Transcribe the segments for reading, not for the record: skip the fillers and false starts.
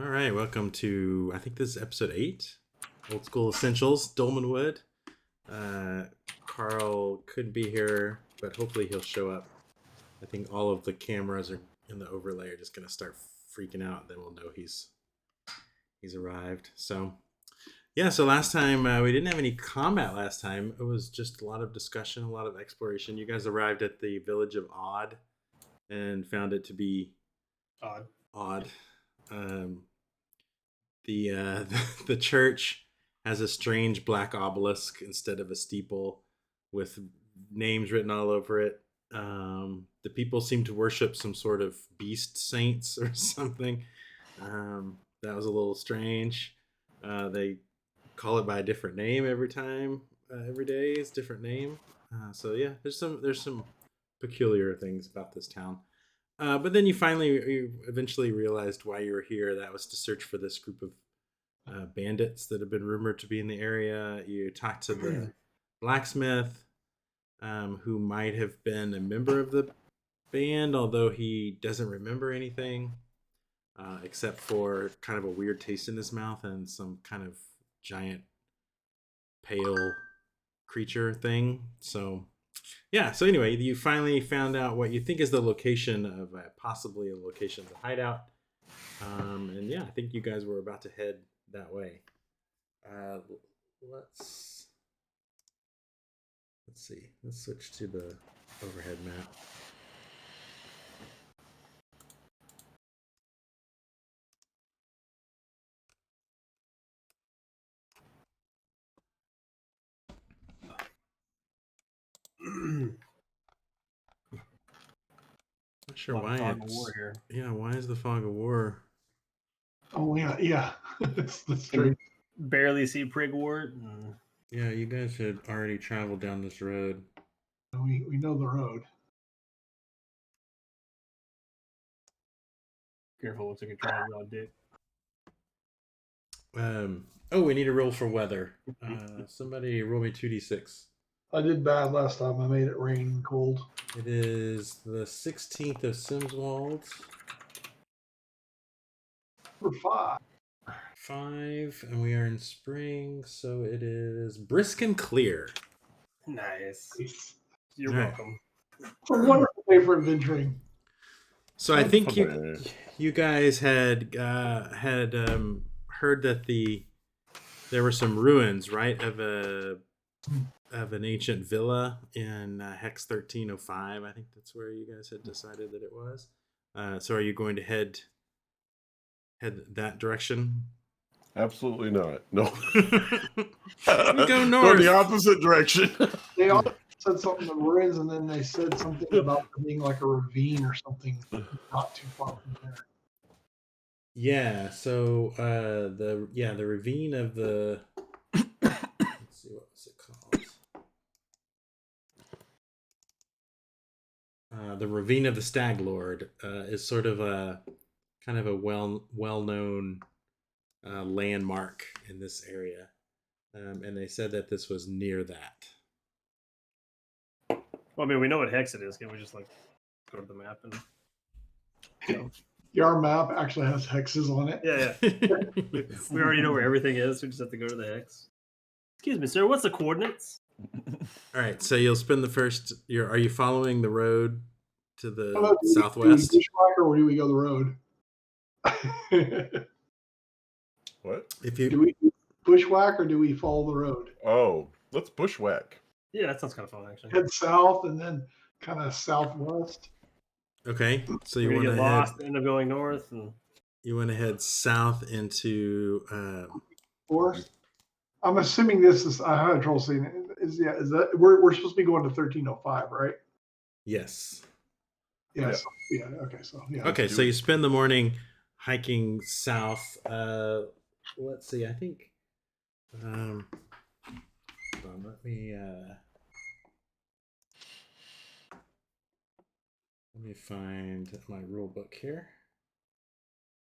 All right, welcome to, I think this is episode 8, Old School Essentials, Dolmenwood. Carl couldn't be here, but hopefully he'll show up. I think all of the cameras are in the overlay are just going to start freaking out. Then we'll know he's arrived. So, yeah, so last time we didn't have any combat last time. It was just a lot of discussion, a lot of exploration. You guys arrived at the village of Odd and found it to be odd. The church has a strange black obelisk instead of a steeple with names written all over it. The people seem to worship some sort of beast saints or something. That was a little strange. They call it by a different name every time. Every day is a different name. So yeah, there's some peculiar things about this town. But then you eventually realized why you were here. That was to search for this group of bandits that have been rumored to be in the area. You talked to the blacksmith, who might have been a member of the band, although he doesn't remember anything, except for kind of a weird taste in his mouth and some kind of giant pale creature thing. So anyway, you finally found out what you think is the location of possibly a location of the hideout. And yeah, I think you guys were about to head that way. Let's see. Let's switch to the overhead map. Not sure why it's here. Yeah, why is the fog of war? Oh yeah. That's true. Barely see Prigwort. Yeah, you guys had already traveled down this road. We know the road. Careful, looks like a trial rod dick. We need a roll for weather. Somebody roll me 2d6. I did bad last time. I made it rain cold. It is the 16th of Simswald. For 5. 5, and we are in spring, so it is brisk and clear. Nice. You're welcome. It's a wonderful day for adventuring. So I think you guys had heard that there were some ruins, right, of an ancient villa in Hex 1305. I think that's where you guys had decided that it was. So are you going to head that direction? Absolutely not. No. We go north. Go the opposite direction. They all said something in the ruins, and then they said something about there being like a ravine or something not too far from there. Yeah, so the ravine of the let's see, what was it called? The ravine of the Stag Lord is sort of a kind of a well-known landmark in this area, and they said that this was near that. Well, I mean, we know what hex it is. Can we just go to the map and? Yeah, our map actually has hexes on it. Yeah. We already know where everything is. We just have to go to the hex. Excuse me, sir. What's the coordinates? All right, so you'll spend the first. Are you following the road to the southwest? Do we bushwhack or do we go the road? What? Do we bushwhack or do we follow the road? Oh, let's bushwhack. Yeah, that sounds kind of fun, actually. Head south and then kind of southwest. Okay, so you want to get lost, end up going north, and you want to head south into. Forest. I'm assuming this is. I had trouble seeing it. Is that we're supposed to be going to 1305, right? Yes. Yes. Yeah. Okay. So yeah. Okay, so you spend the morning hiking south. Let's see. I think. Hold on, let me find my rule book here.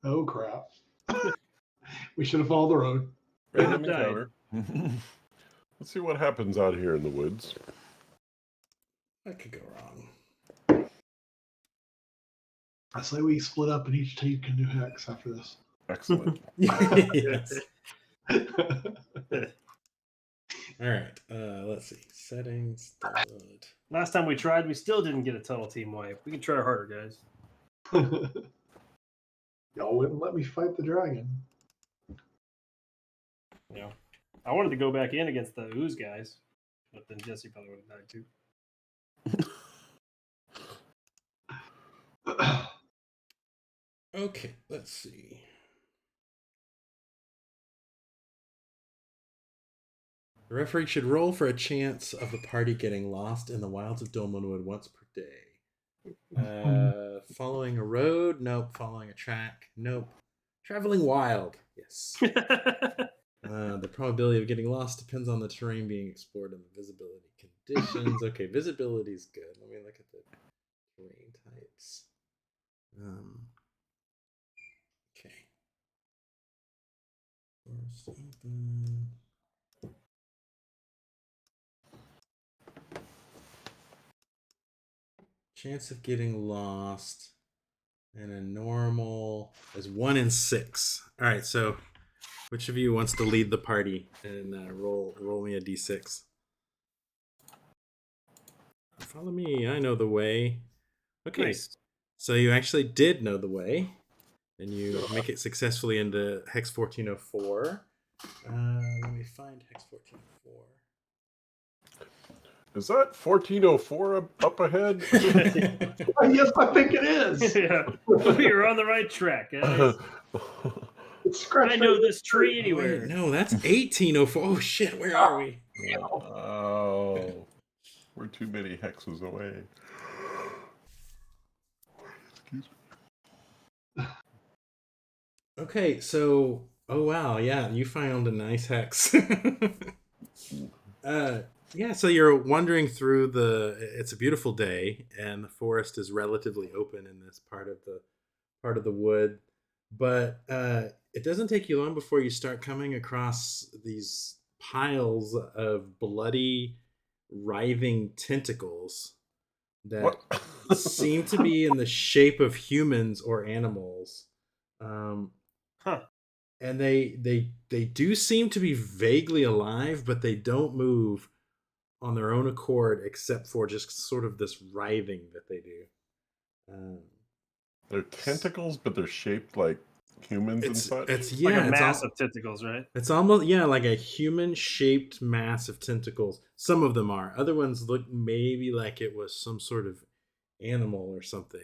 Oh crap! We should have followed the road. Random encounter. Let's see what happens out here in the woods. That could go wrong. I say we split up and each take a new hex after this. Excellent. Yes. All right. Let's see. Settings. Download. Last time we tried, we still didn't get a total team wipe. We can try harder, guys. Y'all wouldn't let me fight the dragon. Yeah. I wanted to go back in against the ooze guys, but then Jesse probably would have died too. Okay. Let's see. The referee should roll for a chance of the party getting lost in the wilds of Dolmenwood once per day. Following a road? Nope. Following a track? Nope. Traveling wild? Yes. The probability of getting lost depends on the terrain being explored and the visibility conditions. Okay, visibility is good. Let me look at the terrain types. Okay. Forest open. Chance of getting lost and a normal is 1 in 6. All right, so which of you wants to lead the party and roll me a d6? Follow me. I know the way. Okay, Nice. so you actually did know the way, and you make it successfully into Hex 1404. Let me find Hex 1404. Is that 1404 up ahead? Yes, I think it is. Yeah. You're on the right track, guys. It's scratched I know right this tree Wait, anywhere. no, that's 1804. Oh shit, where are we? Oh, we're too many hexes away. Excuse me. Okay, so oh wow, yeah, you found a nice hex. Yeah, so you're wandering through it's a beautiful day and the forest is relatively open in this part of the wood, but it doesn't take you long before you start coming across these piles of bloody writhing tentacles that What? seem to be in the shape of humans or animals. Huh. And they do seem to be vaguely alive, but they don't move on their own accord except for just sort of this writhing that they do. They're tentacles, but they're shaped like humans and such. It's Like yeah, a it's mass of tentacles, right? it's almost like a human shaped mass of tentacles. Some of them are. Other ones look maybe like it was some sort of animal or something.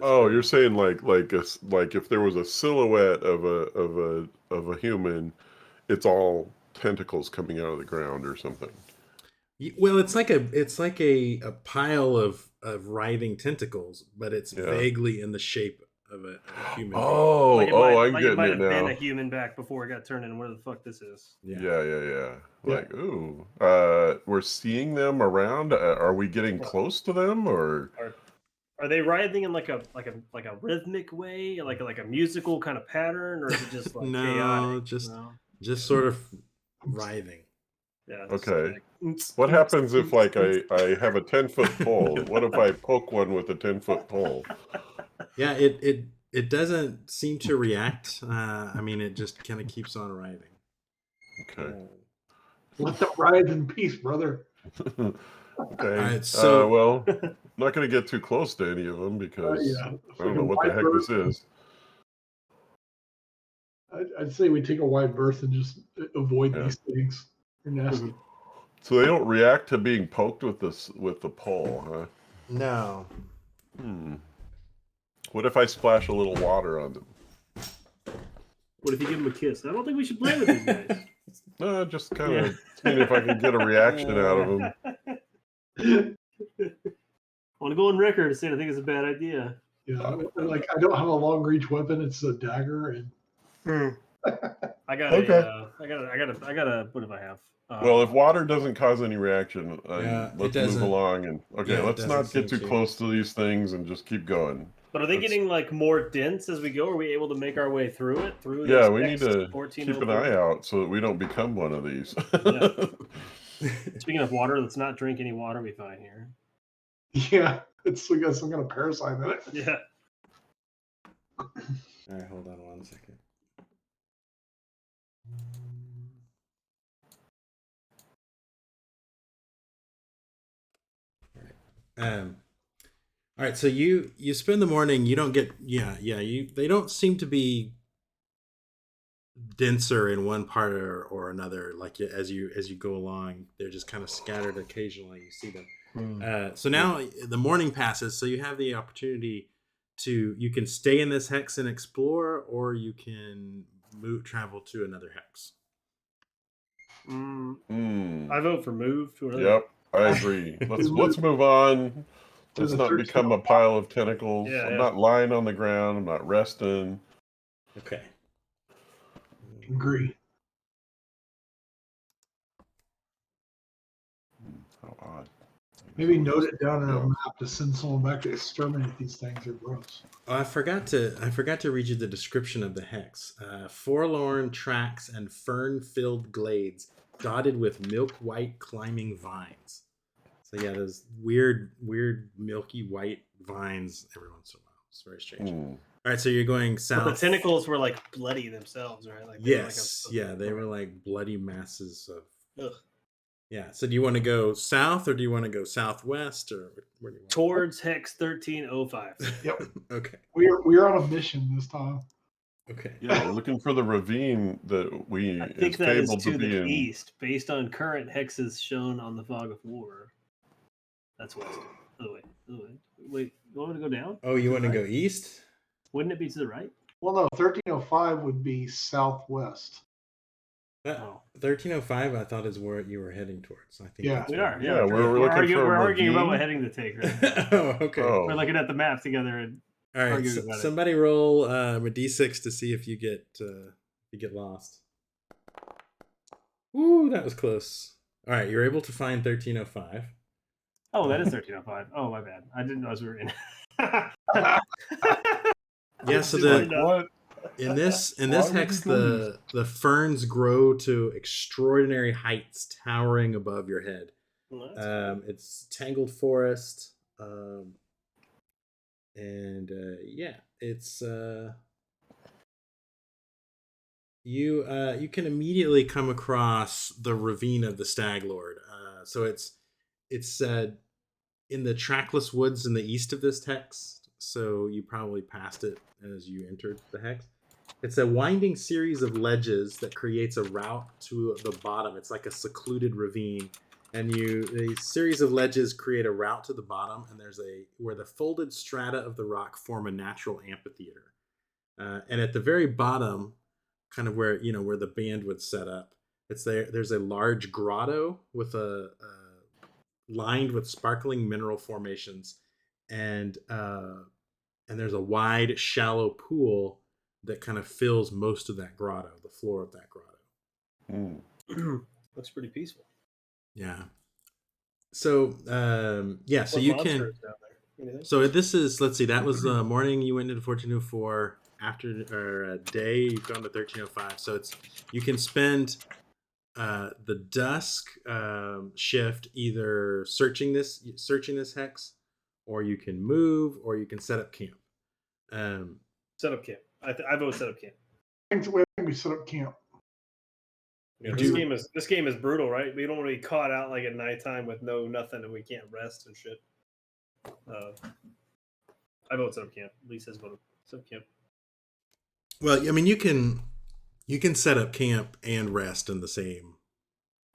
Oh, you're saying like if there was a silhouette of a human, it's all tentacles coming out of the ground or something. Well, it's like a pile of writhing tentacles, but it's Yeah. vaguely in the shape of a human being. Oh, Like it I'm might getting have it been a now. human back before it got turned into whatever the fuck this is. Yeah. Like, Yeah. ooh, we're seeing them around. Are we getting close to them, or? Are they writhing in like a rhythmic way, like a musical kind of pattern, or is it just like No, chaotic? just sort of writhing. Yeah. Okay. What happens if like I have a 10-foot pole? What if I poke one with a 10-foot pole? Yeah, it doesn't seem to react. I mean, it just kind of keeps on writhing. Okay. Let them ride in peace, brother. Okay. Alright, so- Well, I'm not going to get too close to any of them because Yeah. I don't know what the heck this is. I'd say we take a wide berth and just avoid Yeah. these things. They're nasty. So they don't react to being poked with the pole, huh? No. What if I splash a little water on them? What if you give them a kiss? I don't think we should play with these guys. No, just kind of seeing if I can get a reaction out of them. I want to go on record and say I think it's a bad idea. Yeah, like I don't have a long reach weapon. It's a dagger, and I got Okay. I got a. What do I have? Well, if water doesn't cause any reaction, Yeah, it let's move doesn't. along. And okay, Yeah, it let's doesn't not get seem too to. close to these things and just keep going. But are they Let's- getting like more dense as we go? Are we able to make our way through it? Yeah, this we need next to 14 keep an eye out so that we don't become one of these. Speaking of water, let's not drink any water we find here. yeah, we got some kind of parasite in it. Yeah. All right, hold on one second. All right. So you spend the morning. You don't get they don't seem to be denser in one part or another. Like as you go along, they're just kind of scattered occasionally. You see them. So now the morning passes. So you have the opportunity you can stay in this hex and explore, or you can travel to another hex. I vote for move to another. Yep, I agree. Let's move on. Let's not become a pile of tentacles. Yeah, I'm yeah. not lying on the ground. I'm not resting. Okay. Agree. How odd. Maybe note it down on our map to send someone back to exterminate these things. They're gross. Oh, I forgot to read you the description of the hex. Forlorn tracks and fern-filled glades dotted with milk-white climbing vines. So yeah, those weird milky white vines every once in a while. It's very strange. All right, so you're going south. But the tentacles were like bloody themselves, right? Like yes, they were like bloody masses of. Ugh. Yeah. So do you want to go south or do you want to go southwest or where do you want towards hex 1305? Yep. Okay. We're on a mission this time. Okay. Yeah, looking for the ravine that I think that is to the east, based on current hexes shown on the Fog of War. That's west. Oh wait. Wait, you want me to go down? Oh, you want to go east? Wouldn't it be to the right? Well, no, 1305 would be southwest. 1305, I thought is where you were heading towards. I think. Yeah, we are. Yeah, we're arguing about what heading to take. Right? Oh, okay. Oh. We're looking at the map together and all right. So somebody roll a d6 to see if you get lost. Ooh, that was close. All right, you're able to find 1305. Oh, that is 1305. Oh, my bad. I didn't know we were in. Yeah, so in this hex, the ferns grow to extraordinary heights, towering above your head. Well, cool. It's tangled forest, and it's you can immediately come across the ravine of the Stag Lord. So it's in the trackless woods in the east of this hex. So you probably passed it as you entered the hex. It's a winding series of ledges that creates a route to the bottom. It's like a secluded ravine, and a series of ledges create a route to the bottom. And there's where the folded strata of the rock form a natural amphitheater. And at the very bottom, kind of where the band would set up, there's a large grotto with lined with sparkling mineral formations, and there's a wide, shallow pool that kind of fills most of that grotto, the floor of that grotto. Looks pretty peaceful. Yeah. So so you can. So this is, let's see, that was the morning you went into 1404. After day, you've gone to 1305. So you can spend the dusk shift either searching this hex, or you can move, or you can set up camp. Set up camp. I vote set up camp. I think we set up camp. Yeah, this game is brutal, right? We don't want to be caught out like at nighttime with nothing and we can't rest and shit. I vote set up camp. Lisa has voted set up camp. Well, I mean, you can set up camp and rest in the same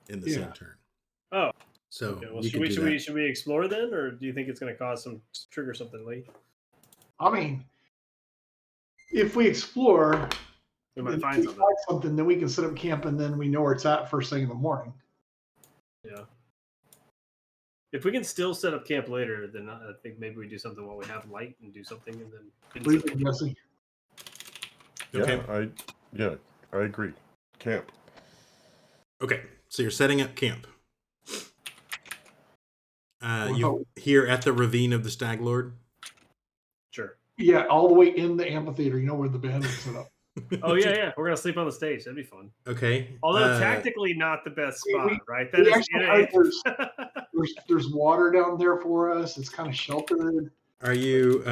same turn. Oh, so okay. Well, should we explore then, or do you think it's going to trigger something late? I mean, if we explore, we might find something, then we can set up camp, and then we know where it's at first thing in the morning. Yeah. If we can still set up camp later, then I think maybe we do something while we have light and do something, and then. What do you think, Jesse? Okay. I agree. Camp. Okay, so you're setting up camp. You here at the ravine of the Stag Lord? Sure. Yeah, all the way in the amphitheater. You know where the band is set up. Oh yeah. We're gonna sleep on the stage. That'd be fun. Okay. Although tactically not the best spot, right? That is. There's water down there for us. It's kind of sheltered. Are you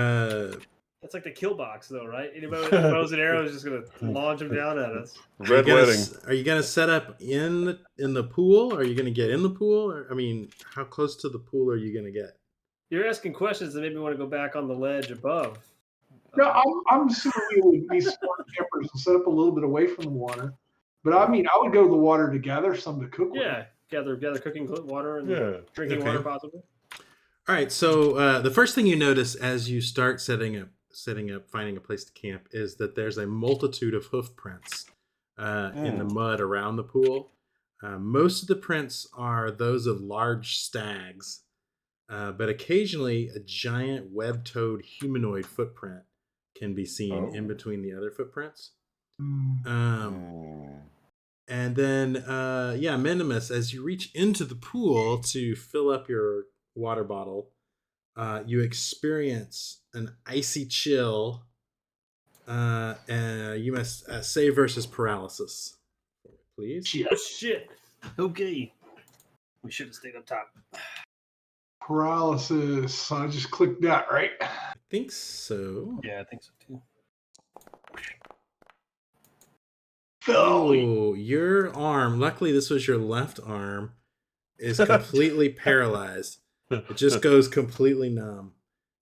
It's like the kill box, though, right? Anybody with bows and arrows is just gonna launch them down at us. Red wedding. Are you gonna set up in the pool? Are you gonna get in the pool? Or, I mean, how close to the pool are you gonna get? You're asking questions that made me want to go back on the ledge above. No, I'm assuming we would be smart campers and set up a little bit away from the water. But I mean, I would go to the water to gather some to cook with. Yeah, gather cooking water and drinking water, possibly. All right. So the first thing you notice as you start setting up, finding a place to camp is that there's a multitude of hoof prints in the mud around the pool. Most of the prints are those of large stags, but occasionally a giant web-toed humanoid footprint can be seen in between the other footprints. And then, Minimus, as you reach into the pool to fill up your water bottle, you experience an icy chill, and you must save versus paralysis. Please. Oh, shit. Okay. We should have stayed up top. Paralysis. I just clicked that, right? I think so. Yeah, I think so too. Oh, your arm, luckily this was your left arm, is completely paralyzed. It just goes completely numb.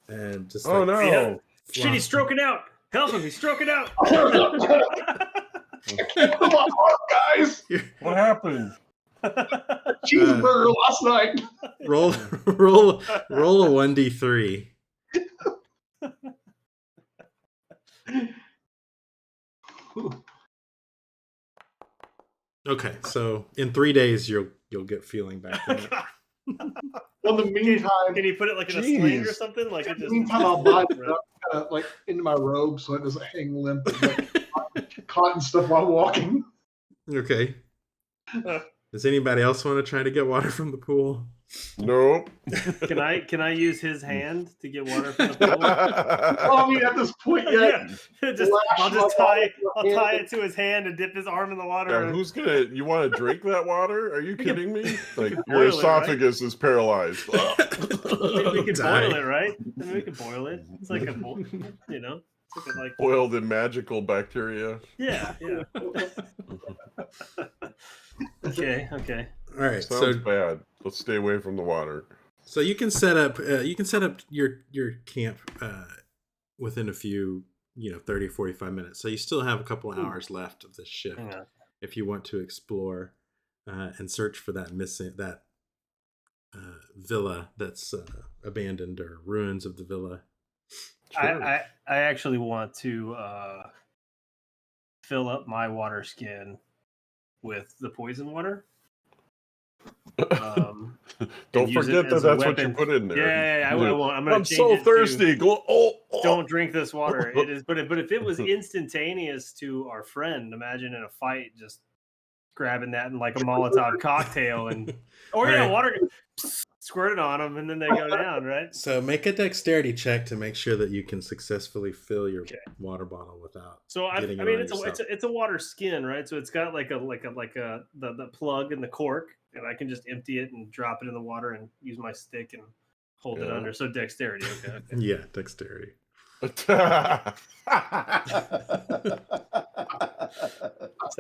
And just no. Yeah. Shit, he's stroking out. Help him, he's stroking out. Guys. What happened? Cheeseburger last night. Roll a 1d3. Okay, so in 3 days you'll get feeling back. Well, in the meantime, can you put it like in a sling or something? Like it just. Meantime, I'll buy it up, like into my robe so it doesn't hang limp and like, cotton stuff while walking. Okay. Does anybody else want to try to get water from the pool? Nope. Can I use his hand to get water from the pool? Well, I mean, at this point, yeah. I'll tie it to his hand and dip his arm in the water. Yeah, you want to drink that water? Are you kidding me? Like your esophagus is paralyzed. We can boil it, right? I mean, we can boil it. It's like a boil, you know. It's like boiled in magical bacteria. Yeah. Okay. All right. Sounds bad. Let's stay away from the water. So you can set up your camp within a few 30 45 minutes. So you still have a couple hours left of the shift if you want to explore and search for that villa that's abandoned or ruins of the villa. Sure. I actually want to fill up my water skin with the poison water. Don't forget that's what you put in there. Yeah, I won't. I'm so thirsty. Don't drink this water. It is, but if it was instantaneous to our friend, imagine in a fight just grabbing that in like a Molotov cocktail and water squirt it on them and then they go down, right? So make a dexterity check to make sure that you can successfully fill your water bottle without. So it's a water skin, right? So it's got like the plug and the cork, and I can just empty it and drop it in the water and use my stick and hold it under. So dexterity, okay. Yeah, dexterity. Is that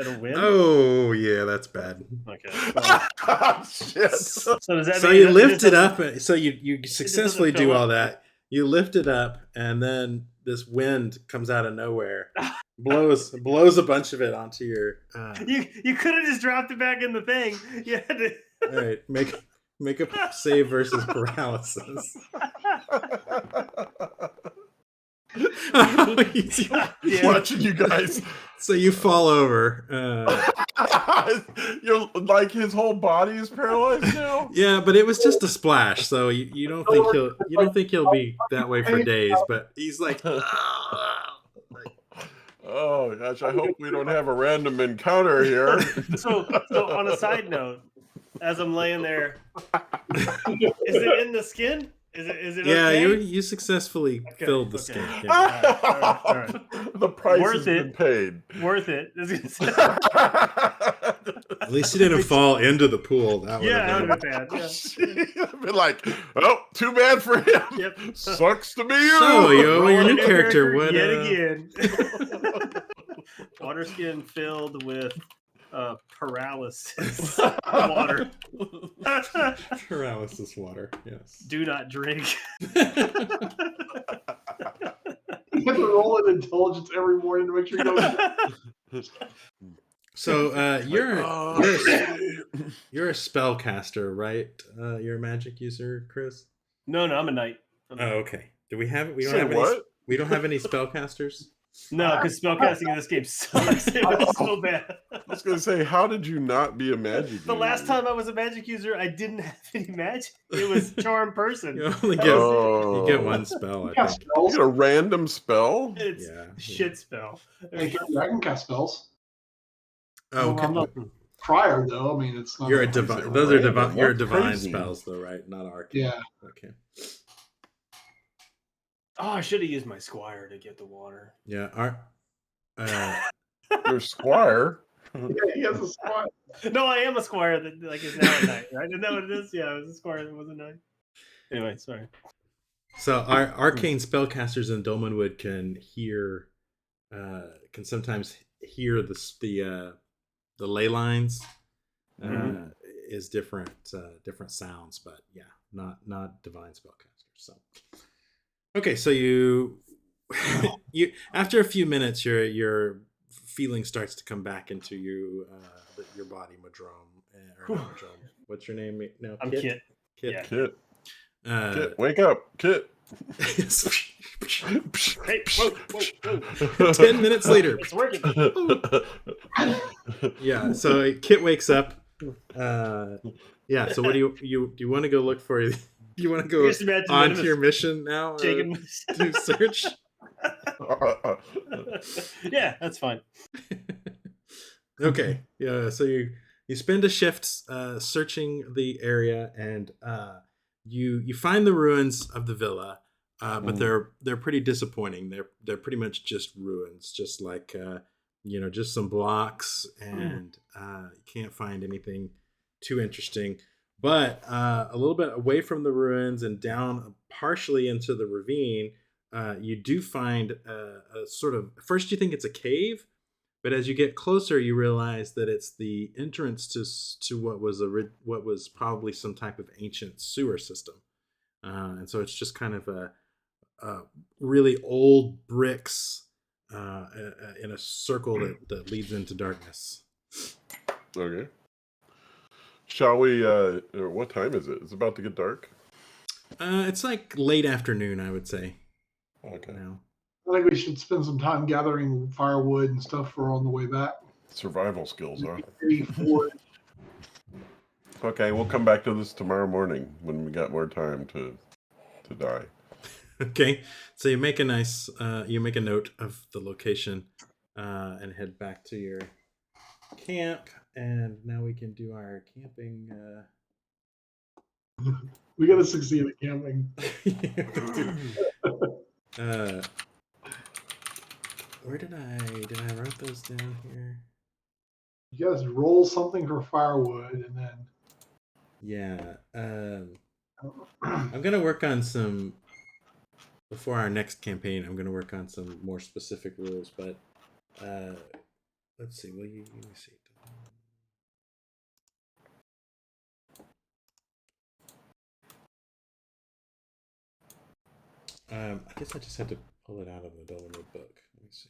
a win? Oh yeah, that's bad. Okay. Shit. So does that so mean you lift it up? So you successfully do all that. You lift it up, and then this wind comes out of nowhere, blows a bunch of it onto your. You could have just dropped it back in the thing. You had to. All right, make a save versus paralysis. Watching you guys. So you fall over. You're like his whole body is paralyzed now. Yeah, but it was just a splash, so you don't think he'll be that way for days. But he's like, oh gosh, I hope we don't have a random encounter here. So on a side note, as I'm laying there, is it in the skin? Is it Yeah, okay? you successfely Okay, filled the okay. skink. Yeah. All right. The price Worth has been it. paid. Worth it. At least you didn't fall into the pool. That would Yeah, that have would been. have been bad. Yeah. I've been like, oh, too bad for him. Yep. Sucks to be you. So, your Rolling new a character would yet again. Water skin filled with paralysis water. paralysis water. Yes. Do not drink. You have to roll an intelligence every morning to make sure you don't. So you're shit. you're a spellcaster, right? You're a magic user, Chris. No, I'm a knight. Oh, okay. Do we have? We don't Say have what? any. We don't have any spellcasters. No, because spellcasting in this game sucks. It was so bad. I was going to say, how did you not be a magic The last user? time I was a magic user, I didn't have any magic. It was charm person. You only That get was you get one spell, I Cast think. You spells. get a random spell? It's Yeah. shit spell. I can cast spells. Oh, okay. I'm not prior though. I mean, it's not. You're a Is divine. it Those are random? divine. You're That's divine crazy. spells, though, right? Not arcane. Yeah. Okay. Oh, I should have used my squire to get the water. Yeah. Your squire? Yeah, he has a spot. No, I am a squire that like is now a knight, right? Isn't that what it is? Yeah, I was a squire that was a knight. Anyway, sorry. So our arcane spellcasters in Dolmenwood can hear, can sometimes hear the ley lines. Is different sounds, but yeah, not divine spellcasters. So okay, so you after a few minutes, your feeling starts to come back into your body, Madrome. Or not Madrome. What's your name now? I'm Kit. Kit. Yeah. Kit, Kit. wake up, Kit. Hey, whoa. 10 minutes later. It's working. Yeah, so Kit wakes up. Yeah, so what do you want to go look for? You want to go Just imagine on them to your mission now shaking. to search? Yeah, that's fine. Okay, yeah. So you spend a shift searching the area, and you find the ruins of the villa, but they're pretty disappointing. They're pretty much just ruins, just like just some blocks, and you can't find anything too interesting. But a little bit away from the ruins and down partially into the ravine, you do find a sort of. First, you think it's a cave. But as you get closer, you realize that it's the entrance to what was probably some type of ancient sewer system, and so it's just kind of a really old bricks in a circle that leads into darkness. Okay. Shall we? What time is it? It's about to get dark. It's like late afternoon, I would say. Okay. Now. I think we should spend some time gathering firewood and stuff for on the way back. Survival skills, huh? Wood. Okay, we'll come back to this tomorrow morning when we got more time to die. Okay, so you make a note of the location and head back to your camp, and now we can do our camping. We got to succeed at camping. Where did I write those down here? You guys roll something for firewood, and then Yeah, I'm gonna work on some before our next campaign. I'm gonna work on some more specific rules, but let's see. Let me see. I guess I just had to pull it out of the Dolmenwood book. Let me see.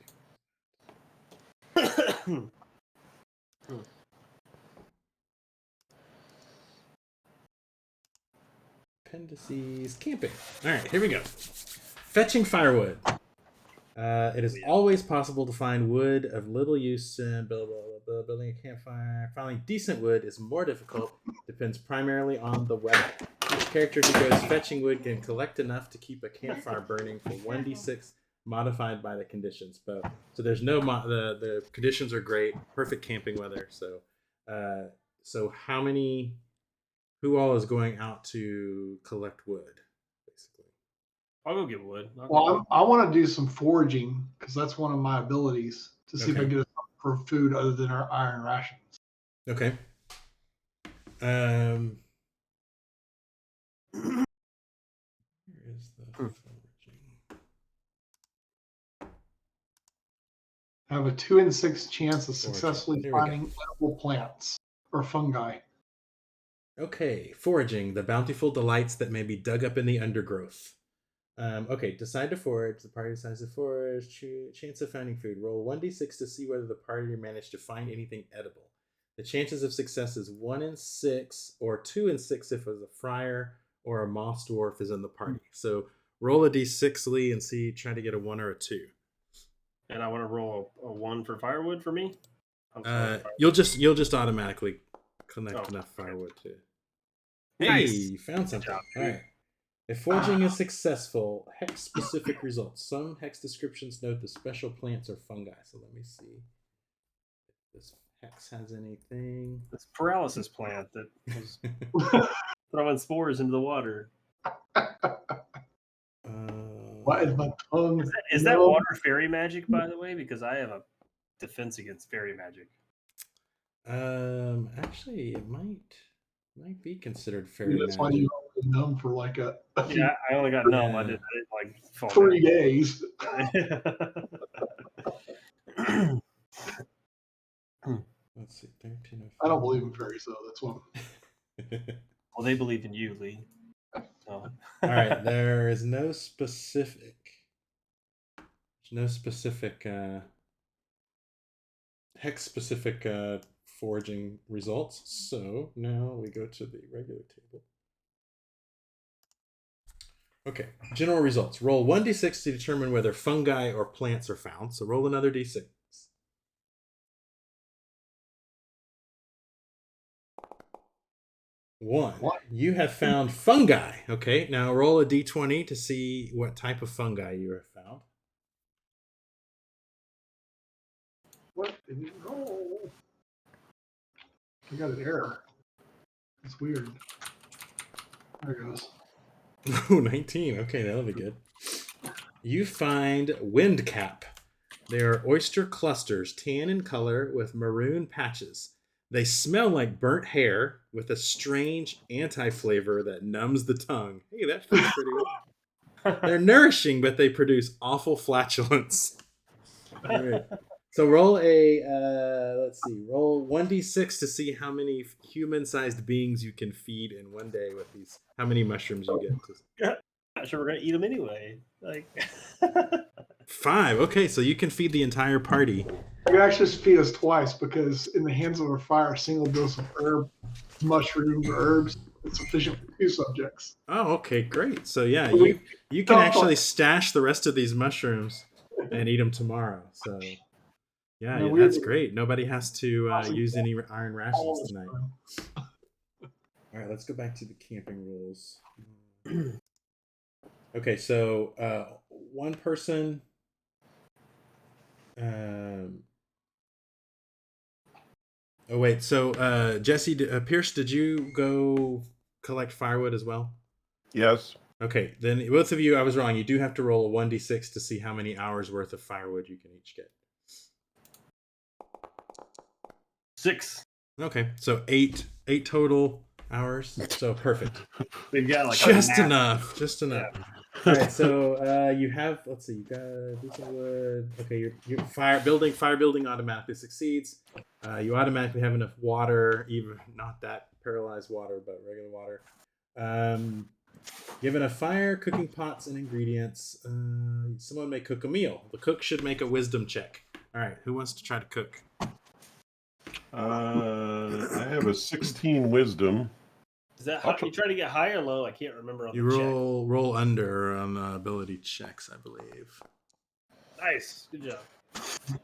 Appendices, camping. All right, here we go. Fetching firewood. It is always possible to find wood of little use in building a campfire. Finding decent wood is more difficult. Depends primarily on the weather. Each character who goes fetching wood can collect enough to keep a campfire burning for 1d6, modified by the conditions. But so there's no the conditions are great, perfect camping weather. So how many? Who all is going out to collect wood? I'll go get wood. Well, I want to do some foraging because that's one of my abilities to see if I Okay. get something for food other than our iron rations. Okay. Where is the foraging? I have a 2 in 6 chance of Foraging. successfully There we go. finding edible plants or fungi. Okay, foraging, the bountiful delights that may be dug up in the undergrowth. Okay, decide to forage. The party decides to forage. Chance of finding food. Roll 1d6 to see whether the party managed to find anything edible. The chances of success is 1 in 6 or 2 in 6 if it was a friar or a moss dwarf is in the party. So roll a d6, Lee, and see. Try to get a 1 or a 2. And I want to roll a 1 for firewood for me. You'll just automatically collect enough firewood to. Nice. Hey, you found something. job, All right. If foraging is successful, hex-specific results. Some hex descriptions note the special plants or fungi. So let me see if this hex has anything. This paralysis plant that was throwing spores into the water. Why is my tongue? Is that water fairy magic, by the way? Because I have a defense against fairy magic. Actually, it might be considered fairy That's magic. why you only Gnome for like a Yeah, I only got Gnome. Yeah. I didn't like fall 3 days. down. Let's see, 13. I don't believe in fairies though. That's one. Well, they believe in you, Lee. All right, there is no specific. Hex-specific foraging results. So now we go to the regular table. Okay, general results. Roll 1d6 to determine whether fungi or plants are found. So roll another d6. One. You have found fungi. Okay, now roll a d20 to see what type of fungi you have found. What did it roll? I got an error. It's weird. There it goes. Oh, 19. Okay, that'll be good. You find windcap. They are oyster clusters, tan in color with maroon patches. They smell like burnt hair with a strange anti-flavor that numbs the tongue. Hey, that feels pretty well. They're nourishing, but they produce awful flatulence. All right. So roll roll 1d6 to see how many human-sized beings you can feed in one day with these. How many mushrooms you get. Not sure we're gonna eat them anyway. Like 5. Okay, so you can feed the entire party. I can actually feed us twice because in the hands of a fire, a single dose of mushrooms or herbs is sufficient for 2 subjects. Oh, okay, great. So yeah, you can actually stash the rest of these mushrooms and eat them tomorrow. So yeah, that's great. Nobody has to use any iron rations tonight. All right, let's go back to the camping rules. Okay, so one person. Oh wait, so Jesse, Pierce, did you go collect firewood as well? Yes. Okay, then both of you, I was wrong. You do have to roll a 1d6 to see how many hours worth of firewood you can each get. 6. Okay, so eight total hours. So perfect. We've got like just enough. Yeah. All right, so you have. Let's see. You got a decent wood. Okay, your fire building automatically succeeds. You automatically have enough water, even not that paralyzed water, but regular water. Given a fire, cooking pots, and ingredients, someone may cook a meal. The cook should make a wisdom check. All right, who wants to try to cook? I have a 16 wisdom. Is that high? You try to get high or low? I can't remember on You roll under on ability checks, I believe. Nice, good job.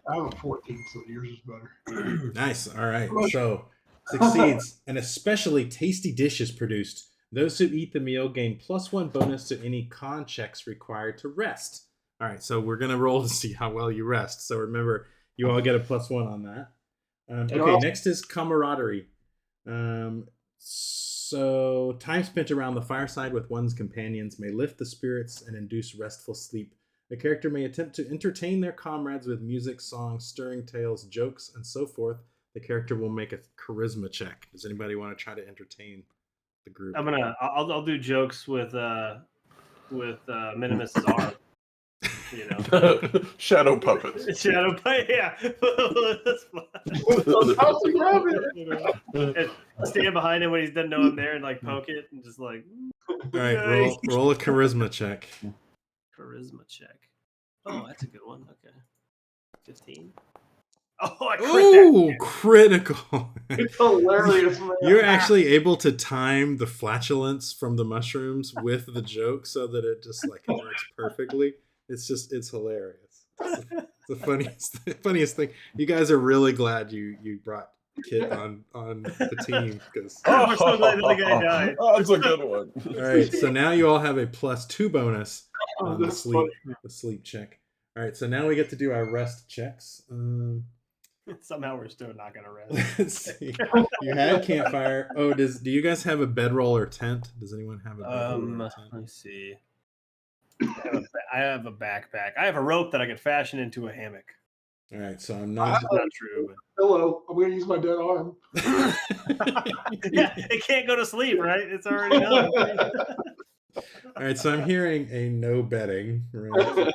I have a 14, so yours is better. Nice. All right. So succeeds. An especially tasty dish is produced. Those who eat the meal gain +1 bonus to any con checks required to rest. All right. So we're gonna roll to see how well you rest. So remember, you all get a +1 on that. Okay. Next is camaraderie. So, time spent around the fireside with one's companions may lift the spirits and induce restful sleep. A character may attempt to entertain their comrades with music, songs, stirring tales, jokes, and so forth. The character will make a charisma check. Does anybody want to try to entertain the group? I'll do jokes with Minimus's arm. You know, shadow puppets. Shadow puppet, yeah. How's the rabbit? Stand behind him when he doesn't know I'm there and like poke it and just like. All right, roll a charisma check. Charisma check. Oh, that's a good one. Okay, 15. Oh, I crit Ooh, critical. It's hilarious, man. You're actually able to time the flatulence from the mushrooms with the joke so that it just like works perfectly. It's hilarious. It's the funniest thing. You guys are really glad you brought Kit on the team because we're so glad that the guy died. Oh, that's a good one. All right, so now you all have a +2 bonus on the that's sleep check. All right, so now we get to do our rest checks. Somehow we're still not gonna rest. Let's see. You had campfire. Oh, do you guys have a bedroll or tent? Does anyone have a bedroll or tent? Let me see. I have a backpack. I have a rope that I could fashion into a hammock. All right, so I'm That's not. not true. But... Hello, I'm going to use my dead arm. Yeah, it can't go to sleep, right? It's already done. All right, so I'm hearing a no betting. Right?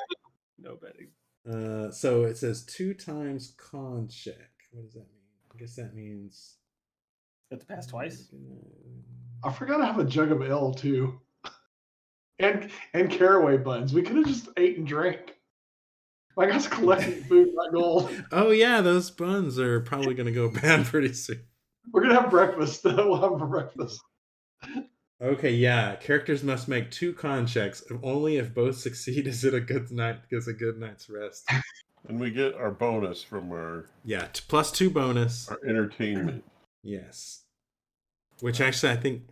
No betting. So it says 2 times con check. What does that mean? I guess that means You have to pass twice. I forgot I have a jug of ale too, and caraway buns. We could have just ate and drank. Like I was collecting food, not gold. Oh yeah, those buns are probably going to go bad pretty soon. We're gonna have breakfast. We'll have for breakfast. Okay, yeah. Characters must make 2 con checks. Only if both succeed is it a good night's rest. And we get our bonus from our +2 bonus. Our entertainment. Yes. Which actually I think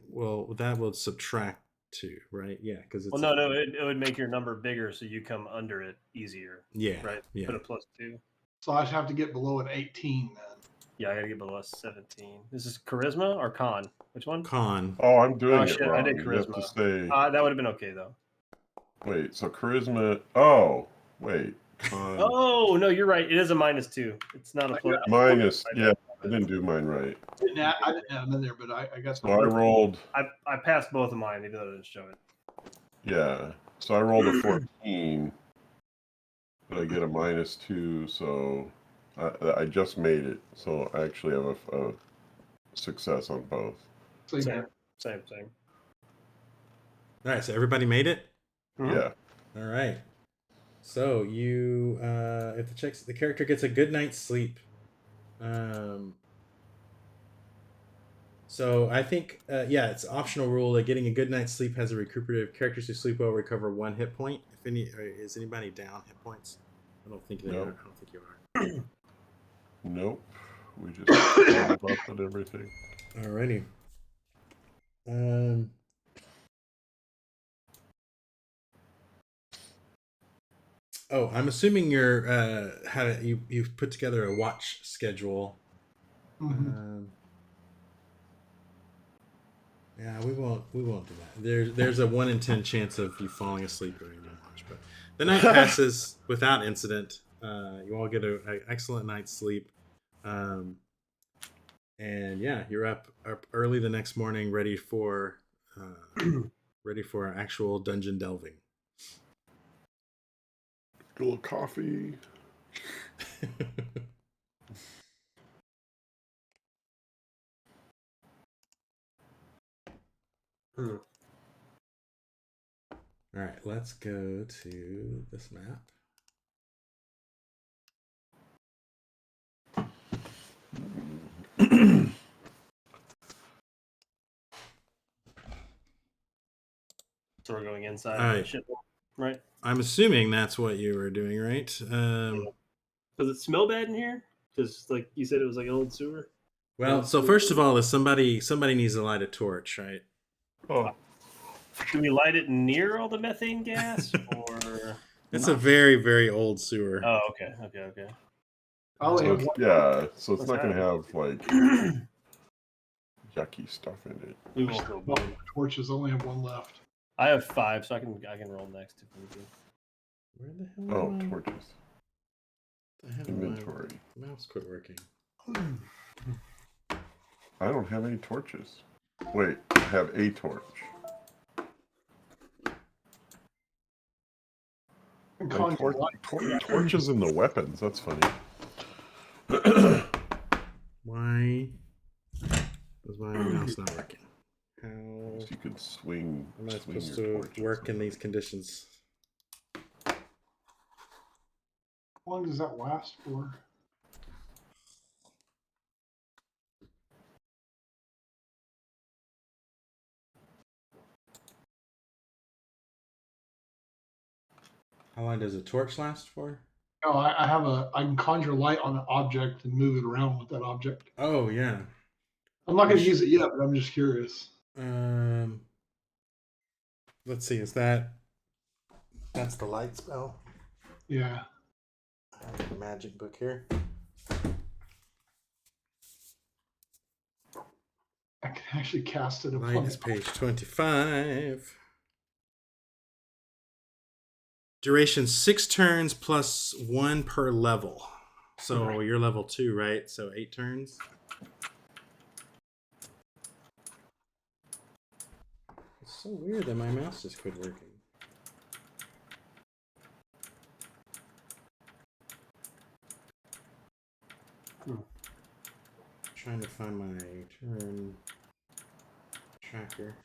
that will subtract 2, right? Yeah, because it's no, it would make your number bigger, so you come under it easier. Yeah. Right. Yeah. Put a +2. So I should have to get below an 18 then. Yeah, I gotta get below 17. This is charisma or con? Which one? Con. Oh, I'm doing it Shit, wrong. I did You have charisma. to say. That would have been okay though. Wait, so charisma. Oh, wait. Con. Oh no, you're right. It is a -2. It's not a plus. Minus. Yeah, I didn't do mine right. I didn't have them in there, but I got So I rolled. I passed both of mine, even though I didn't show it. Yeah. So I rolled a 14, but I get a -2, so I just made it. So I actually have a success on both. Same. All right, so everybody made it? Mm-hmm. Yeah. All right. So you, if the character gets a good night's sleep. So I think, it's optional rule that getting a good night's sleep has a recuperative. Characters who sleep well recover 1 hit point. Is anybody down hit points? I don't think they are. I don't think you are. Nope. We just talked about everything. Alrighty. Oh, I'm assuming you've put together a watch schedule. Mm-hmm. Yeah, we won't do that. There's a 1 in 10 chance of you falling asleep during the watch, but the night passes without incident. You all get an excellent night's sleep, and you're up early the next morning, ready for actual dungeon delving. A little coffee. All right, let's go to this map. So we're going inside. All right. Ship, right? I'm assuming that's what you were doing, right? Does it smell bad in here? Because like you said, it was like an old sewer. Well, so first of all, is somebody needs to light a torch, right? Oh, Do we light it near all the methane gas, or? It's a very, very old sewer. Oh, okay. I only so have it's, one. yeah. So it's What's not going to that? have like yucky stuff in it. We won't go Well, boom. torches. I only have one left. I have 5, so I can roll next if we do. Where the hell Oh, am I? torches. I have Inventory. My mouse quit working. I don't have any torches. Wait, I have a torch. And Torches in the weapons. That's funny. Why is my mouse not working? How So you could swing. am I swing supposed your to torch work in and these conditions? How long does that last for? How long does a torch last for? Oh, I can conjure light on an object and move it around with that object. Oh yeah. I'm not going to use it yet, but I'm just curious. Let's see. That's the light spell? Yeah. I have a magic book here. I can actually cast it upon Light is page 25. Duration 6 turns plus 1 per level. So you're level 2, right? So 8 turns. It's so weird that my mouse just quit working. Trying to find my turn tracker.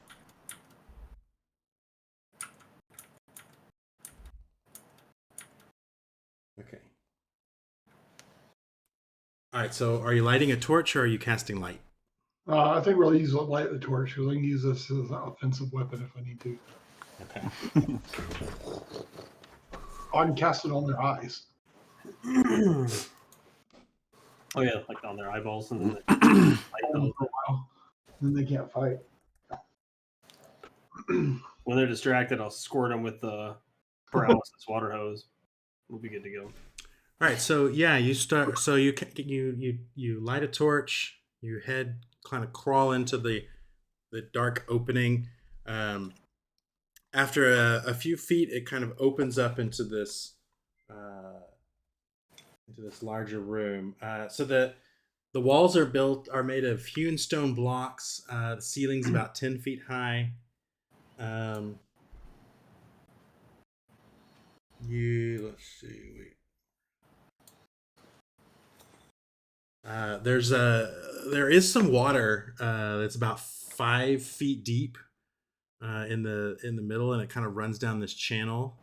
Okay. All right, so are you lighting a torch or are you casting light? I think we'll use light the torch because I can use this as an offensive weapon if I need to. Okay. I can cast it on their eyes. Oh yeah, like on their eyeballs and then Hold them for a while, then they can't fight. when they're distracted, I'll squirt them with the paralysis water hose. We'll be good to go. All right, so yeah, you start. So you light a torch. You head kind of crawl into the dark opening. After a few feet, it kind of opens up into this larger room. So the walls are made of hewn stone blocks. The ceiling's about 10 feet high. Let's see. There is some water that's about 5 feet deep in the middle, and it kind of runs down this channel.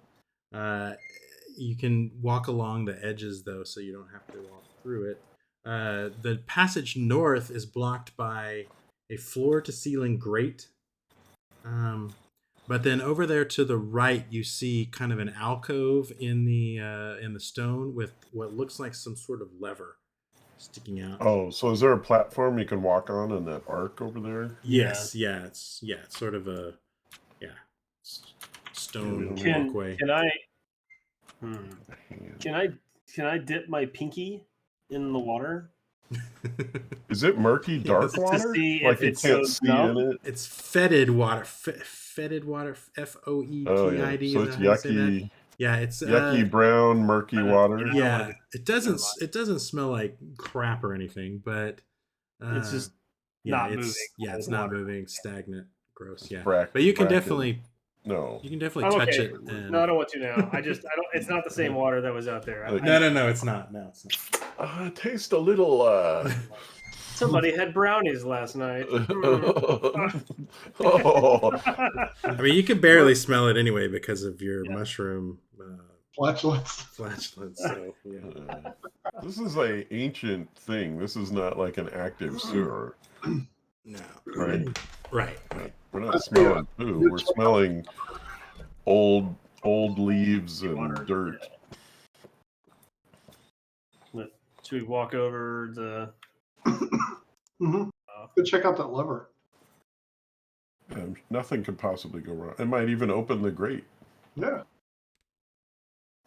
You can walk along the edges though, so you don't have to walk through it. The passage north is blocked by a floor-to-ceiling grate. But then over there to the right, you see kind of an alcove in the stone with what looks like some sort of lever sticking out. Oh, so is there a platform you can walk on in that arc over there? Yes, yeah, it's sort of a stone walkway. Can I dip my pinky in the water? Is it murky, dark to water? see Like if you it's can't so see dumb? in it? It's fetid water. Fetid water. FOETID. Oh yeah, so it's yucky. Yeah, it's Yucky, brown, murky water. Yeah, it doesn't smell like crap or anything, but it's just not moving. Yeah, it's not moving. Stagnant. Gross. Yeah, Bracken. but you can definitely No. You can definitely touch it. And... No, I don't want to now. I don't. It's not the same water that was out there. No, it's not. No, it's not. It tastes a little. Somebody had brownies last night. Oh. I mean, you can barely smell it anyway because of your mushroom flatulence. So yeah. This is an ancient thing. This is not like an active sewer. No. Right. We're not smelling poo. We're smelling old leaves and dirt. Should we walk over the? Go check out that lever. Nothing could possibly go wrong. It might even open the grate. Yeah.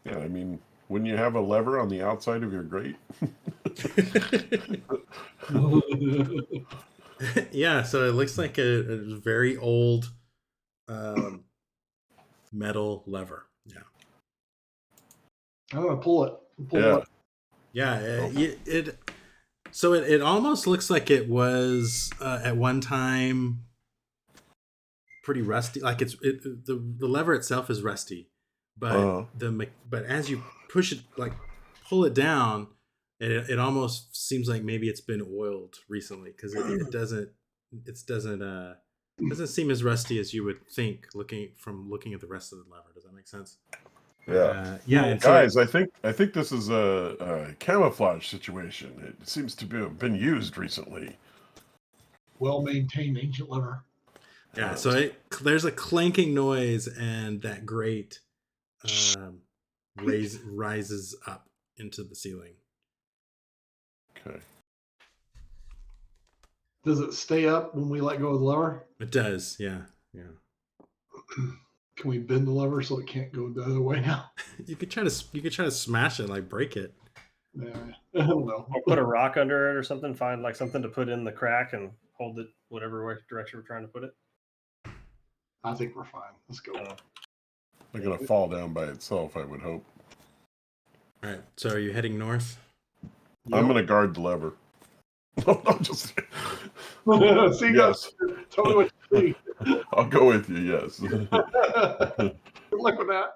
Yeah, I mean, wouldn't you have a lever on the outside of your grate? Yeah, so it looks like a very old metal lever. Yeah. I'm gonna pull it. Yeah. Yeah, Oh. it almost looks like it was at one time pretty rusty. Like the lever itself is rusty, but but as you push it, like pull it down, it almost seems like maybe it's been oiled recently because it doesn't seem as rusty as you would think looking at the rest of the lever. Does that make sense? Yeah. Yeah, and Guys, I think this is a camouflage situation. It seems to have been used recently. Well maintained ancient lever. Yeah, so there's a clanking noise, and that grate rises up into the ceiling. Okay. Does it stay up when we let go of the lever? It does, yeah. Can we bend the lever so it can't go the other way now? You could try to smash it, like break it. Yeah, I don't know. Or put a rock under it or something. Find like something to put in the crack and hold it whatever direction we're trying to put it. I think we're fine. Let's go. They're gonna fall down by itself, I would hope. All right, so are you heading north? I'm gonna guard the lever. No, just See, yes. Tell me what you think. I'll go with you. Yes. Good luck with that.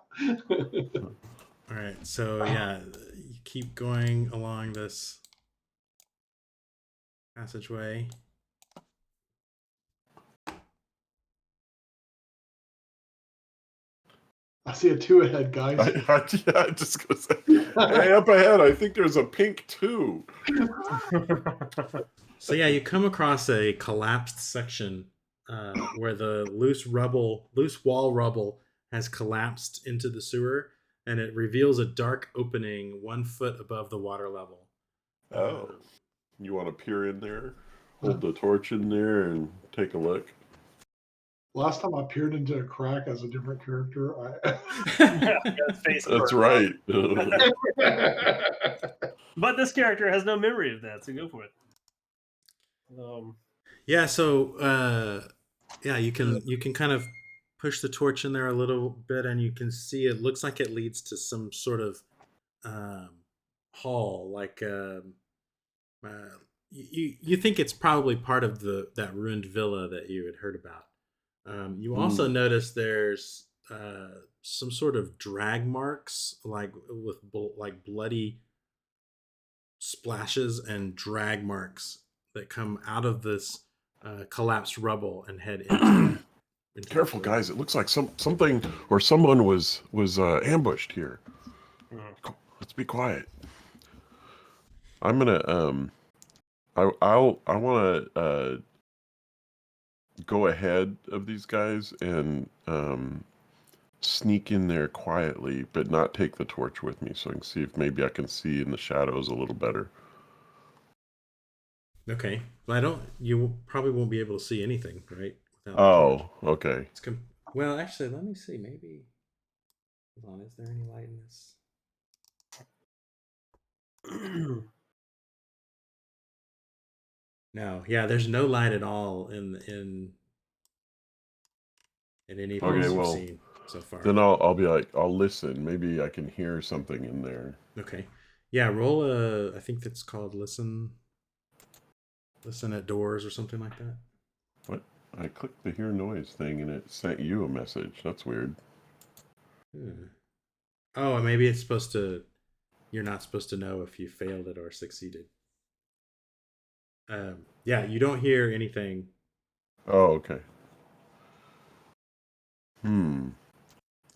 All right, so yeah, you keep going along this passageway. I see a 2 ahead, guys. I'm just gonna say, hey, up ahead, I think there's a pink 2. So yeah, you come across a collapsed section where the loose wall rubble has collapsed into the sewer, and it reveals a dark opening 1 foot above the water level. Oh, you want to peer in there, hold the torch in there, and take a look? Last time I peered into a crack as a different character, That's right. But this character has no memory of that, so go for it. Yeah, so yeah, you can kind of push the torch in there a little bit, and you can see it looks like it leads to some sort of hall, like you think it's probably part of that ruined villa that you had heard about. You also notice there's some sort of drag marks, like with like bloody splashes and drag marks that come out of this collapsed rubble and head into. Careful, guys! It looks like something or someone was ambushed here. Let's be quiet. I'm gonna I want to go ahead of these guys and sneak in there quietly, but not take the torch with me, so I can see if maybe I can see in the shadows a little better. Okay, well, you probably won't be able to see anything, right? Oh, okay. Well, actually, let me see. Maybe. Hold on. Is there any light in this? No. Yeah, there's no light at all in any place you've seen so far. Then I'll be like, I'll listen. Maybe I can hear something in there. Okay. Yeah, roll I think that's called listen at doors or something like that. What? I clicked the hear noise thing and it sent you a message. That's weird. Oh, maybe it's supposed to. You're not supposed to know if you failed it or succeeded. Yeah, you don't hear anything. Oh, okay.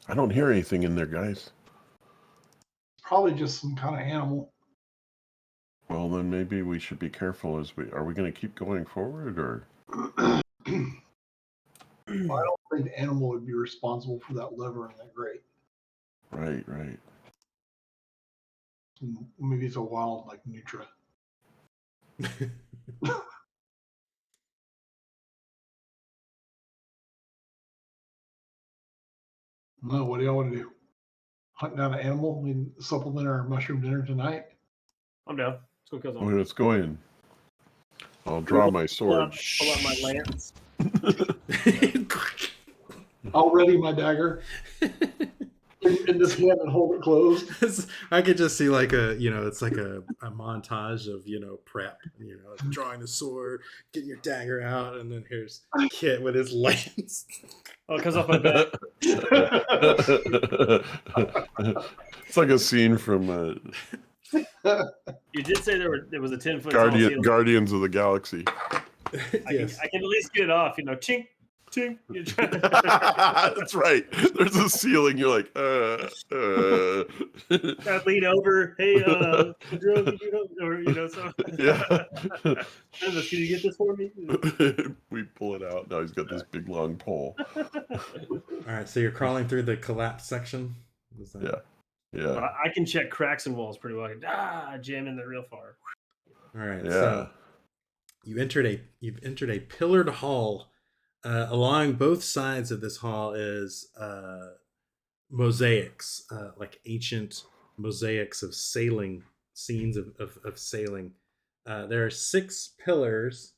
I don't hear anything in there, guys. Probably just some kind of animal. Well, then maybe we should be careful. Are we going to keep going forward, or? I don't think the animal would be responsible for that lever and that grate. Right. Maybe it's a wild, like Nutra. No, what do y'all want to do? Hunt down an animal and supplement our mushroom dinner tonight? I'm down. Let's go kill Oh, someone. let's go in. I'll draw my Pull sword. out my lance. I'll ready my dagger in this hand and hold it closed. I could just see like it's like a montage of prep, drawing the sword, getting your dagger out, and then here's Kit with his lance. Oh, it comes off my back. It's like a scene from You did say there was a 10-foot tall ceiling. Guardians of the Galaxy. Yes. I can at least get it off. Chink, chink. That's right. There's a ceiling. You're like, I lean over. Hey, Drew, can so. Yeah. Can you get this for me? We pull it out. Now he's got this big long pole. All right, so you're crawling through the collapsed section. Yeah. But I can check cracks in walls pretty well. Jam in there real far. All right. Yeah. So you've entered a pillared hall. Along both sides of this hall is mosaics, like ancient mosaics of sailing scenes of sailing. There are 6 pillars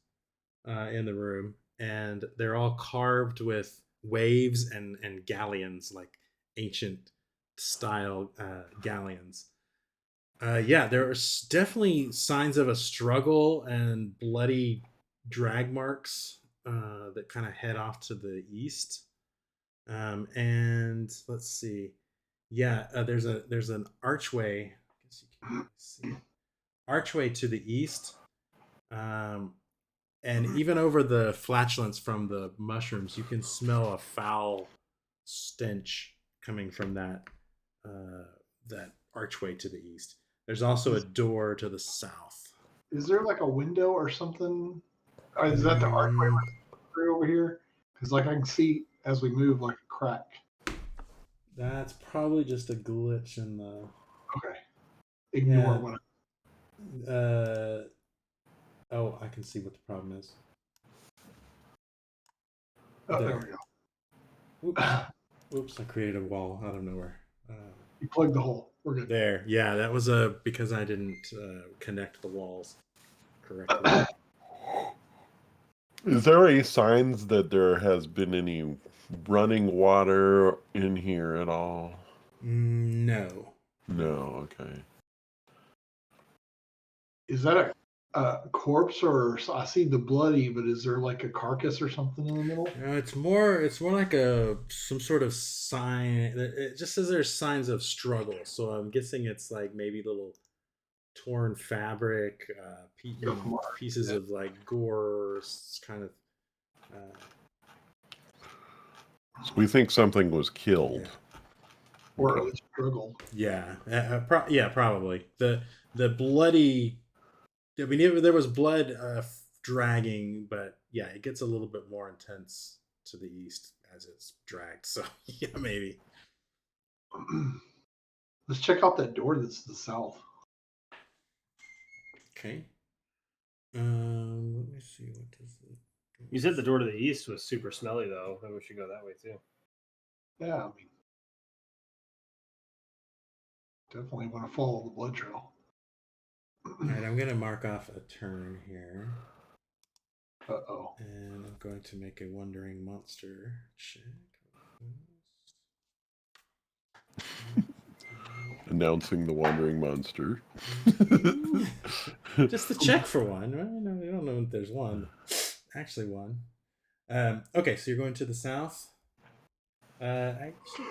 in the room, and they're all carved with waves and galleons, like ancient style galleons. There are definitely signs of a struggle and bloody drag marks that kind of head off to the east. And let's see. There's an archway. I guess you can see it. Archway to the east. And even over the flatulence from the mushrooms, you can smell a foul stench coming from that archway to the east. There's also a door to the south. Is there like a window or something? Or is that the archway through over here? Because I can see as we move like a crack. That's probably just a glitch in the. Okay. Ignore what. Oh, I can see what the problem is. Oh, there we go. Oops, I created a wall out of nowhere. You plugged the hole. We're good. There. Yeah, that was because I didn't connect the walls correctly. Is there any signs that there has been any running water in here at all? No. No, okay. Is that a corpse, or I see the bloody, but is there like a carcass or something in the middle? It's more like some sort of sign. It just says there's signs of struggle, so I'm guessing it's like maybe little torn fabric, pieces of like gore, kind of. So we think something was killed. Or a struggle. Yeah, probably the bloody. I mean, there was blood dragging, but yeah, it gets a little bit more intense to the east as it's dragged. So yeah, maybe. Let's check out that door that's to the south. Okay. Let me see. What does it? You said the door to the east was super smelly, though. Maybe we should go that way too. Yeah, I mean, definitely want to follow the blood trail. All right, I'm going to mark off a turn here. Uh-oh. And I'm going to make a wandering monster check. Announcing the wandering monster. Just to check for one. Right? I don't know if there's one. Actually, one. Okay, so you're going to the south. I actually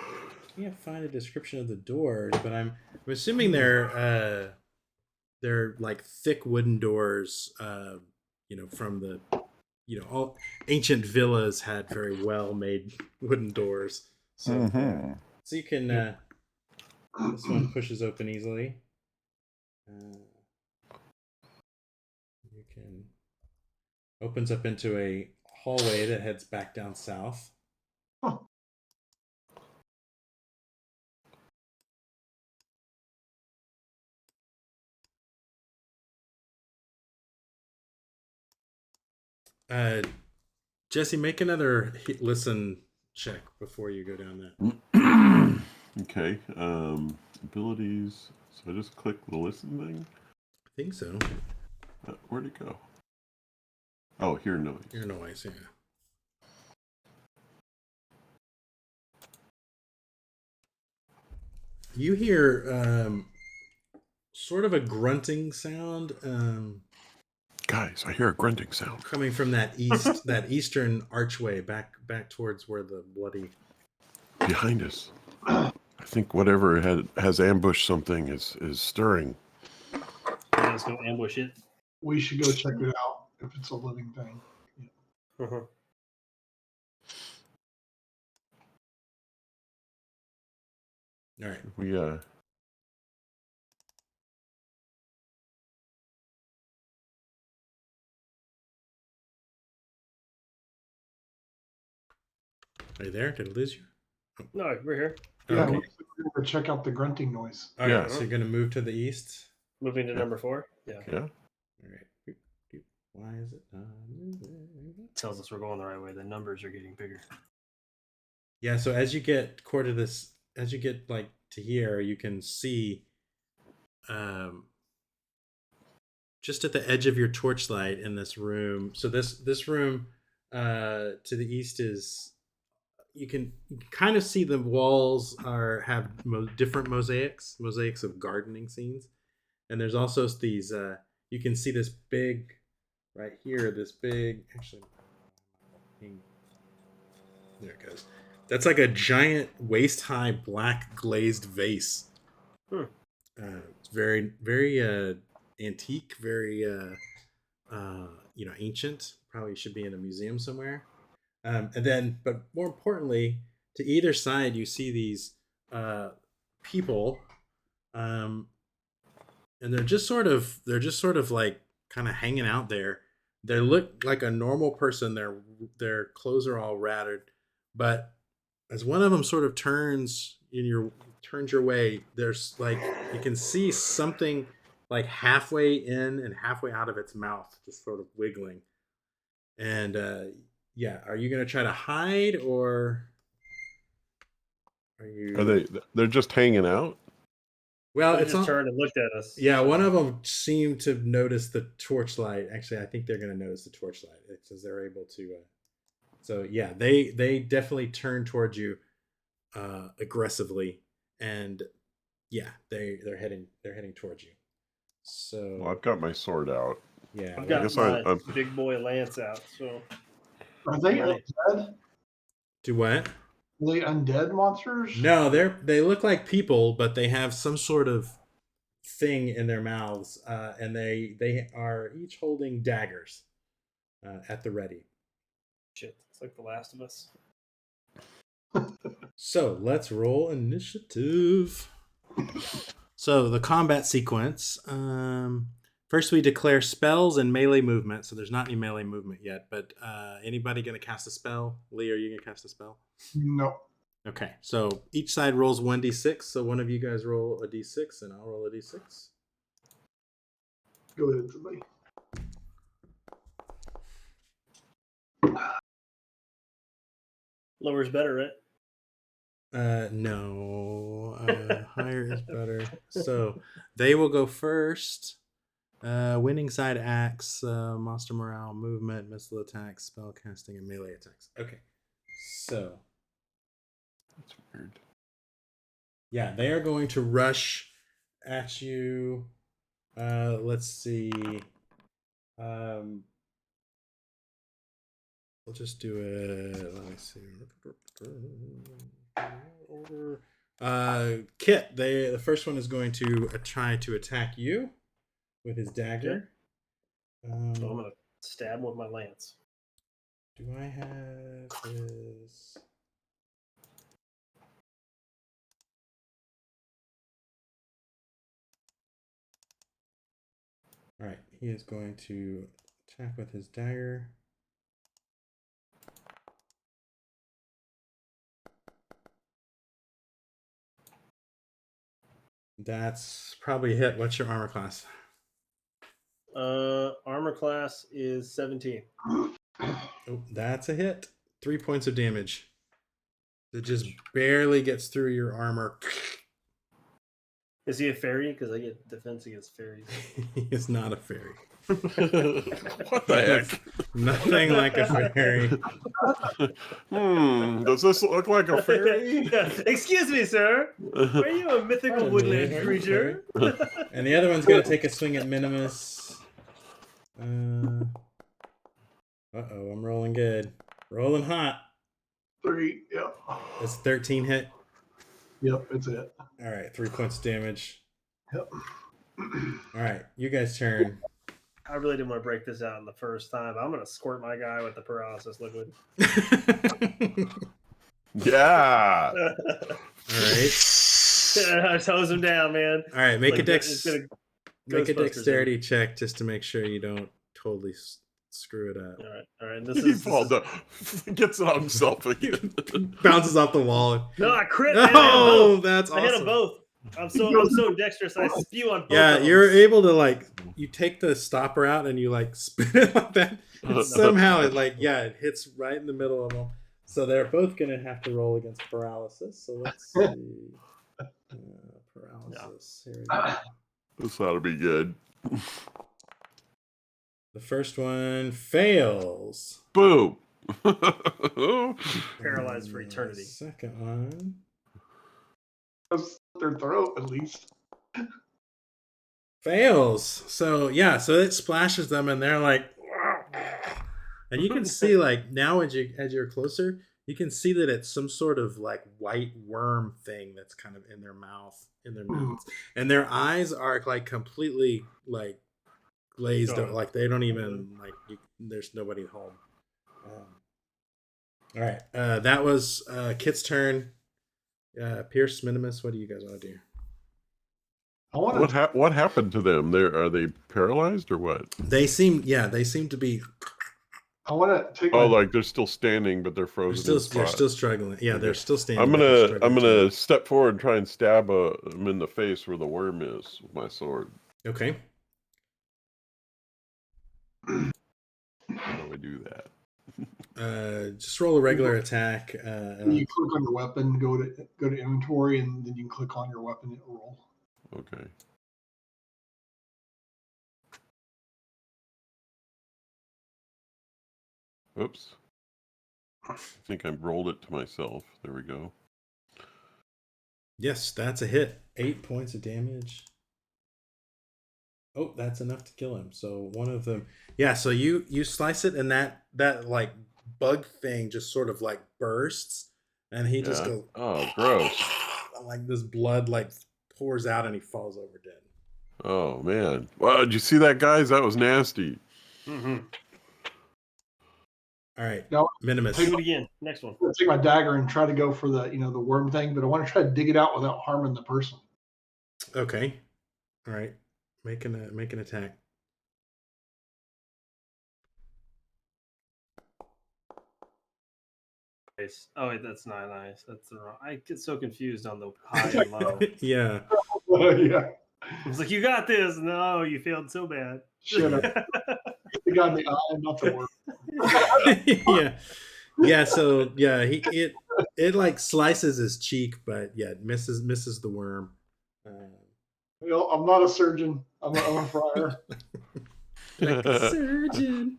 can't find a description of the doors, but I'm assuming they're like thick wooden doors. From the all ancient villas had very well made wooden doors. So so you can this one pushes open easily. You can opens up into a hallway that heads back down south. Huh. Jesse, make another listen check before you go down that. Okay. Abilities. So I just click the listen thing? I think so. Where'd it go? Oh, hear noise. Hear noise, yeah. You hear sort of a grunting sound Guys, I hear a grunting sound coming from that eastern archway back towards where the bloody. behind us. I think whatever has ambushed something is stirring. Let's go ambush it. We should go check it out if it's a living thing. Uh-huh. All right. We Are you there? Did I lose you? No, we're here. Yeah, Okay. we're going to check out the grunting noise. All right. Yeah. So you're gonna move to the east. Moving to number 4. Yeah. yeah. All right. Why is it not moving? Tells us we're going the right way. The numbers are getting bigger. Yeah. So as you get as you get like to here, you can see, just at the edge of your torchlight in this room. So this room, to the east is. You can kind of see the walls have different mosaics of gardening scenes, and there's also these. You can see this big, right here. This big, actually, there it goes. That's like a giant waist-high black glazed vase. It's very, very antique, very ancient. Probably should be in a museum somewhere. And then, but more importantly, to either side, you see these people, and they're just sort of like kind of hanging out there. They look like a normal person. Their clothes are all rattered, but as one of them sort of turns your way, there's like you can see something like halfway in and halfway out of its mouth, just sort of wiggling, and yeah, are you gonna try to hide or are you? They're just hanging out? Well, They it's just not. turned and looked at us. Yeah, one of them seemed to notice the torchlight. Actually, I think they're gonna notice the torchlight. It says they're able to. So yeah, they definitely turn towards you aggressively, and yeah, they're heading towards you. So Well, I've got my sword out. yeah, I've I got guess my I'm- big boy lance out. So Are they Ready. undead? do what? Are they undead monsters? No, they look like people, but they have some sort of thing in their mouths, and they are each holding daggers at the ready. shit, it's like The Last of Us. So let's roll initiative. So the combat sequence. First, we declare spells and melee movement. So there's not any melee movement yet, but anybody going to cast a spell? Lee, are you going to cast a spell? No. Okay, so each side rolls 1d6. So one of you guys roll a d6, and I'll roll a d6. Go ahead, somebody. Lower's better, right? No, higher is better. So they will go first. Winning side acts, monster morale, movement, missile attacks, spell casting, and melee attacks. Okay, so That's weird. yeah, they are going to rush at you. Let's see. We'll just do it. Let me see. Kit, the first one is going to try to attack you with his dagger. So I'm gonna stab him with my lance. Do I have his? All right, he is going to attack with his dagger. That's probably a hit. What's your armor class? Armor class is 17. Oh, that's a hit. 3 points of damage. It just barely gets through your armor. Is he a fairy? Because I get defense against fairies. He is not a fairy. What the heck? Nothing like a fairy. Does this look like a fairy? Excuse me, sir. Are you a mythical Pardon me, woodland are you creature? And the other one's gonna take a swing at Minimus. Uh-oh, I'm rolling good. Rolling hot. 3. Yep. It's 13 hit. Yep, it's it. All right, 3 points of damage. Yep. All right, you guys turn. I really didn't want to break this out in the first time. I'm gonna squirt my guy with the paralysis liquid. Yeah. All right. I hose him down, man. All right, make Like, a it's gonna make a Ghostbusters dexterity check just to make sure you don't totally screw it up. All right. This He is falls down. Gets it on himself again. Bounces off the wall. no, I crit. Man. Oh, that's I hit them awesome. both. I'm so dexterous. I spew on both. Yeah, of them. you're able to like you take the stopper out and you like spin it like that. And somehow it like it hits right in the middle of them. So they're both gonna have to roll against paralysis. So let's see. Paralysis. Here we go. This ought to be good. The first one fails. Boom. Paralyzed for And the eternity. Second one That's their throat, at least. fails. So so it splashes them and they're like, and you can see like now as you're closer, you can see that it's some sort of like white worm thing that's kind of in their mouths, and their eyes are like completely like glazed over, like they don't even like there's nobody home. All right, that was Kit's turn. Pierce, Minimus, what do you guys want to do? I want to. What happened to them? Are they paralyzed or what? They seem to be. I want to take. Oh, like they're still standing, but they're frozen. They're still struggling. Yeah, they're still standing. I'm but they're gonna struggling too. step forward and try and stab him in the face where the worm is with my sword. Okay. How do I do that? Just roll a regular attack. You click on your weapon, go to inventory, and then you can click on your weapon and roll. Okay. Oops. I think I rolled it to myself. There we go. Yes, that's a hit. 8 points of damage. Oh, that's enough to kill him. So one of them, so you slice it, and that like bug thing just sort of like bursts, and he just goes, oh, gross. Like this blood like pours out, and he falls over dead. Oh man! Wow, did you see that, guys? That was nasty. Mm-hmm. All right, Now, Minimus. Do it again. Next one. I'll take my dagger and try to go for the the worm thing, but I want to try to dig it out without harming the person. Okay. All right. Make an attack. Nice. Oh wait, that's not nice. That's the wrong. I get so confused on the high and low. Yeah. Yeah. I was like, "You got this." No, you failed so bad. Shit. The guy in the eye, not the worm. Yeah. So it like slices his cheek, but it misses the worm. I'm not a surgeon. I'm a friar. Like a surgeon.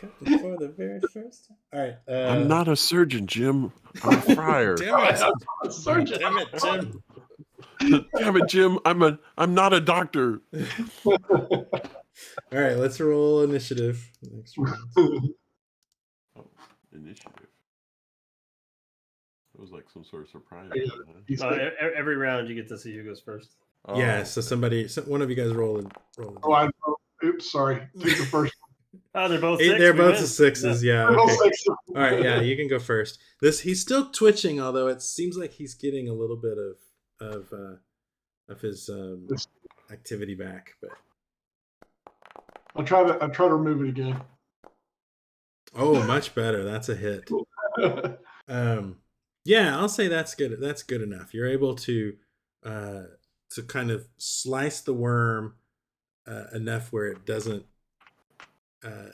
For the very first time. All right. I'm not a surgeon, Jim. I'm a friar. Damn it. I'm a surgeon. Damn it, Jim. Damn it, Jim. I'm not a doctor. All right, let's roll initiative. Next round. Oh, initiative. It was like some sort of surprise. Yeah. Every round you get to see who goes first. Oh, Yeah, so one of you guys roll. Oops, sorry. Take the first. Oh, they're both. They're We both win. the sixes. Yeah. Roll Okay. 6. All right. Yeah, you can go first. He's still twitching, although it seems like he's getting a little bit of his activity back. But I'll try to remove it again. oh, much better. That's a hit. Yeah, I'll say that's good. That's good enough. You're able to kind of slice the worm enough where it doesn't,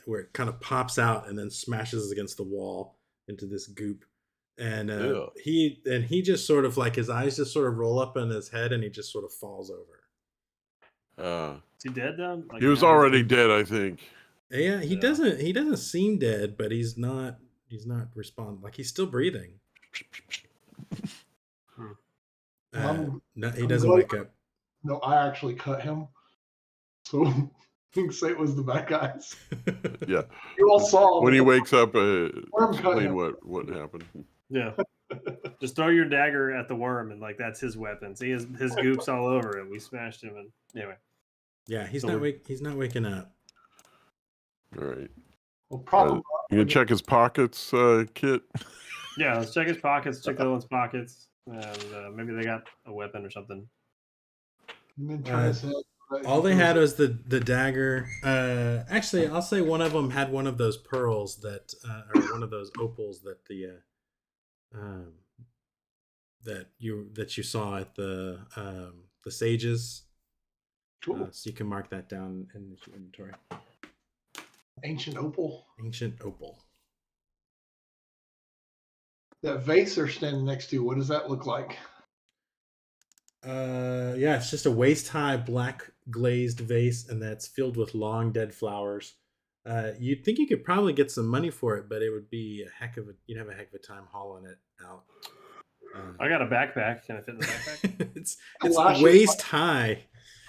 where it kind of pops out and then smashes against the wall into this goop, And Ew. he just sort of like his eyes just sort of roll up in his head, and he just sort of falls over. Is he dead though? Like, He was now he's- already dead, I think. Yeah, he Yeah. doesn't seem dead, but he's not responding. Like he's still breathing. No, he I'm doesn't glad- wake up. No, I actually cut him. So you can say it was the bad guys. Yeah. You all saw When he him. wakes up, cut explain him. what happened. Yeah. Just throw your dagger at the worm, and like that's his weapon. See his goops all over it. We smashed him, and anyway. Yeah, he's So not waking up. All right. Well, probably. You gonna check his pockets, Kit? Yeah, let's check his pockets. Check the other one's pockets, and maybe they got a weapon or something. And then turn his head. All they had was the dagger. Actually, I'll say one of them had one of those pearls that, or one of those opals that that you saw at the sages. Cool. So you can mark that down in your inventory. Ancient opal. Ancient opal. That vase they're standing next to, what does that look like? Yeah, it's just a waist-high black glazed vase, and that's filled with long dead flowers. You'd think you could probably get some money for it, but it would be you'd have a heck of a time hauling it out. I got a backpack. Can I fit in the backpack? it's Lashes waist high.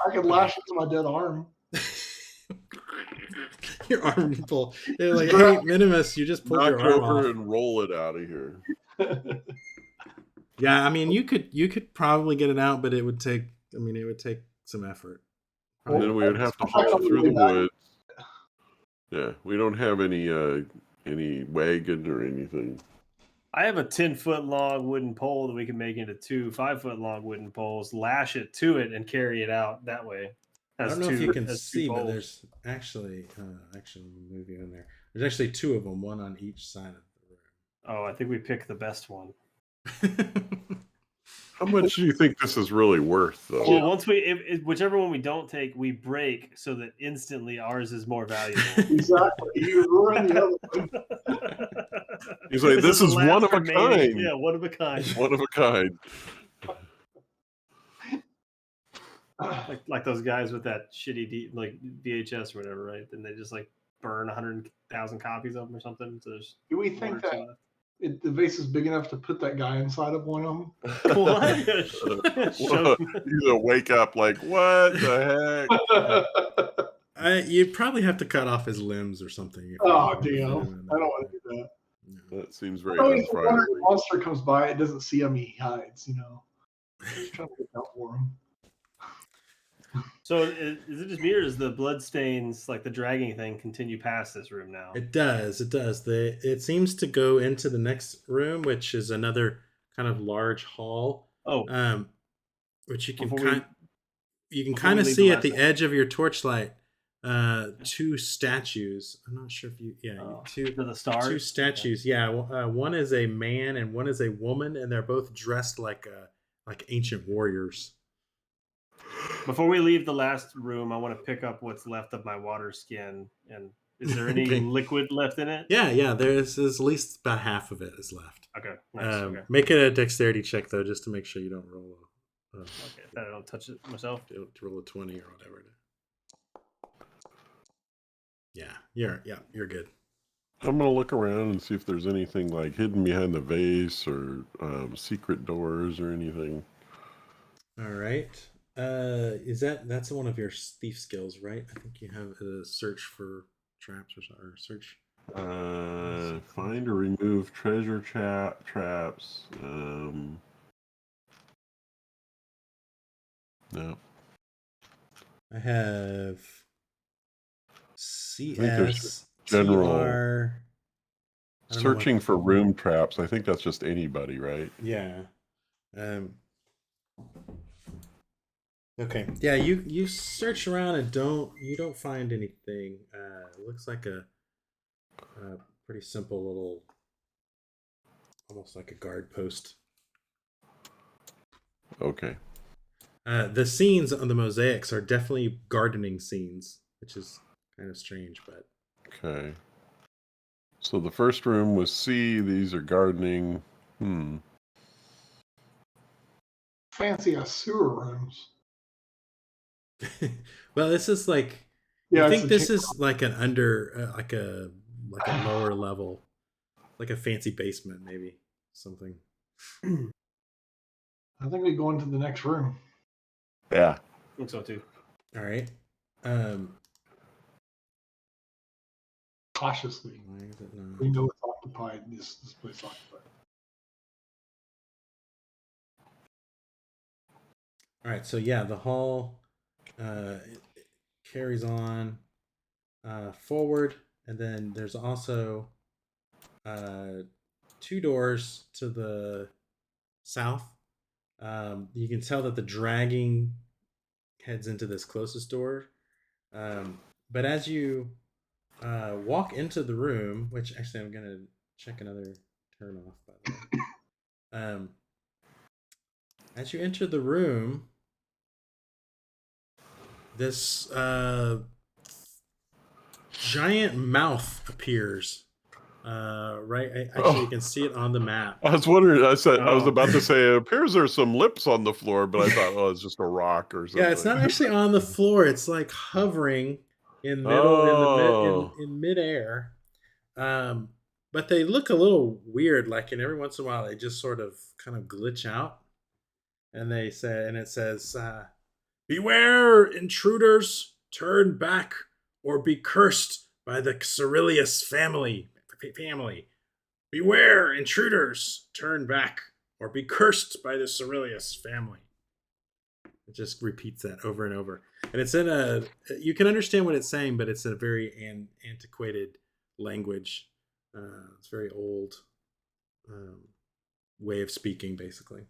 I could lash it to my dead arm. Your arm pull. They're like, hey, Minimus, you just pulled Knock your arm over off. and roll it out of here. Yeah, I mean, you could probably get it out, but it would take some effort. And then we would have to haul it through the woods. Yeah, we don't have any wagon or anything. I have a 10-foot long wooden pole that we can make into 2 5-foot long wooden poles, lash it to it, and carry it out that way. I don't know if you can see, but there's actually move you in there. There's actually 2 of them, one on each side of the Oh, I think we picked the best one. room. How much do you think this is really worth, though? Well, once whichever one we don't take, we break so that instantly ours is more valuable. Exactly. You ruin the other one. He's like, this is the one last of a remaining- kind. Yeah, one of a kind. One of a kind. Like those guys with that shitty VHS or whatever, right? Then they just like burn 100,000 copies of them or something. So there's Do we one think or two that left. the vase is big enough tout that guy inside of one of them? What? He's a wake up like, what the heck? You'd probably have to cut off his limbs or something. if Oh, you- damn. I don't want to do that. That seems very I mean, if unfriendly. a monster comes by, it doesn't see him, he hides, you know. Just trying to look out for him. So is it just me, or does the bloodstains, like the dragging thing, continue past this room now? It does. It seems to go into the next room, which is another kind of large hall. Oh, Which you can Before we- you can before kind we of leave see the at the last edge of your torchlight 2 statues. I'm not sure if you to the stars. 2 statues. Yeah, one is a man and one is a woman, and they're both dressed like ancient warriors. Before we leave the last room, I want to pick up what's left of my water skin. And is there any Okay. liquid left in it? Yeah. There's at least about half of it is left. Okay, nice. Okay. Make it a dexterity check though, just to make sure you don't roll Okay, that I don't touch it myself. to roll a 20 or whatever it is. Yeah, you're good. I'm gonna look around and see if there's anything like hidden behind the vase or secret doors or anything. All right. That's one of your thief skills, right? I think you have a search for traps or search. Find or remove treasure traps. No. I have think there's CS general TR. I don't know Searching what- for room traps. I think that's just anybody, right? Yeah. Okay. Yeah, you search around and you don't find anything. It looks like a pretty simple little, almost like a guard post. Okay. The scenes on the mosaics are definitely gardening scenes, which is kind of strange, but Okay. So the first room was C. These are gardening. Fancy ass sewer rooms. Well, this is like Yeah, you it's think a this is like an under like a lower level, like a fancy basement, maybe something. I think we go into the next room. Yeah. I think so too. All right. Cautiously. Why is it not? We know it's occupied. This place is occupied. All right. So yeah, the hall it carries on forward, and then there's also 2 doors to the south. You can tell that the dragging heads into this closest door. But as you walk into the room, which actually I'm gonna check another turn off by the way. As you enter the room, this giant mouth appears. Actually, you can see it on the map. I was wondering. I was about to say, it appears there's some lips on the floor, but I thought, oh, it's just a rock or something. Yeah, it's not actually on the floor. It's like hovering in midair. But they look a little weird. Like, and every once in a while, they just sort of kind of glitch out. And it says, "Beware, intruders! Turn back, or be cursed by the Cerilius family. Beware, intruders! Turn back, or be cursed by the Cerilius family." It just repeats that over and over, and it's in a. You can understand what it's saying, but it's a very antiquated language. It's very old way of speaking, basically.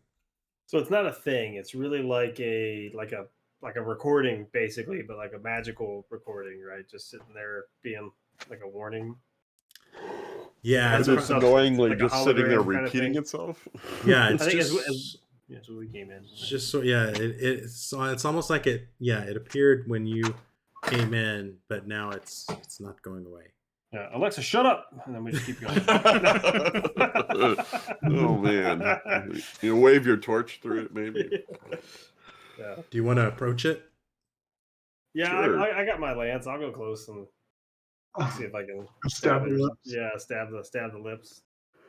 So it's not a thing. It's really like a recording, basically, but like a magical recording, right? Just sitting there being like a warning. Yeah, It's annoyingly like just sitting there repeating itself. Yeah, it's I think just. That's what we came in. It's just so it's almost like it. Yeah, it appeared when you came in, but now it's not going away. Yeah, Alexa, shut up, and then we just keep going. Oh man, you wave your torch through it, maybe. Yeah. Do you want to approach it? Yeah, sure. I got my lance. I'll go close and see if I can stab the lips. Yeah, stab the lips.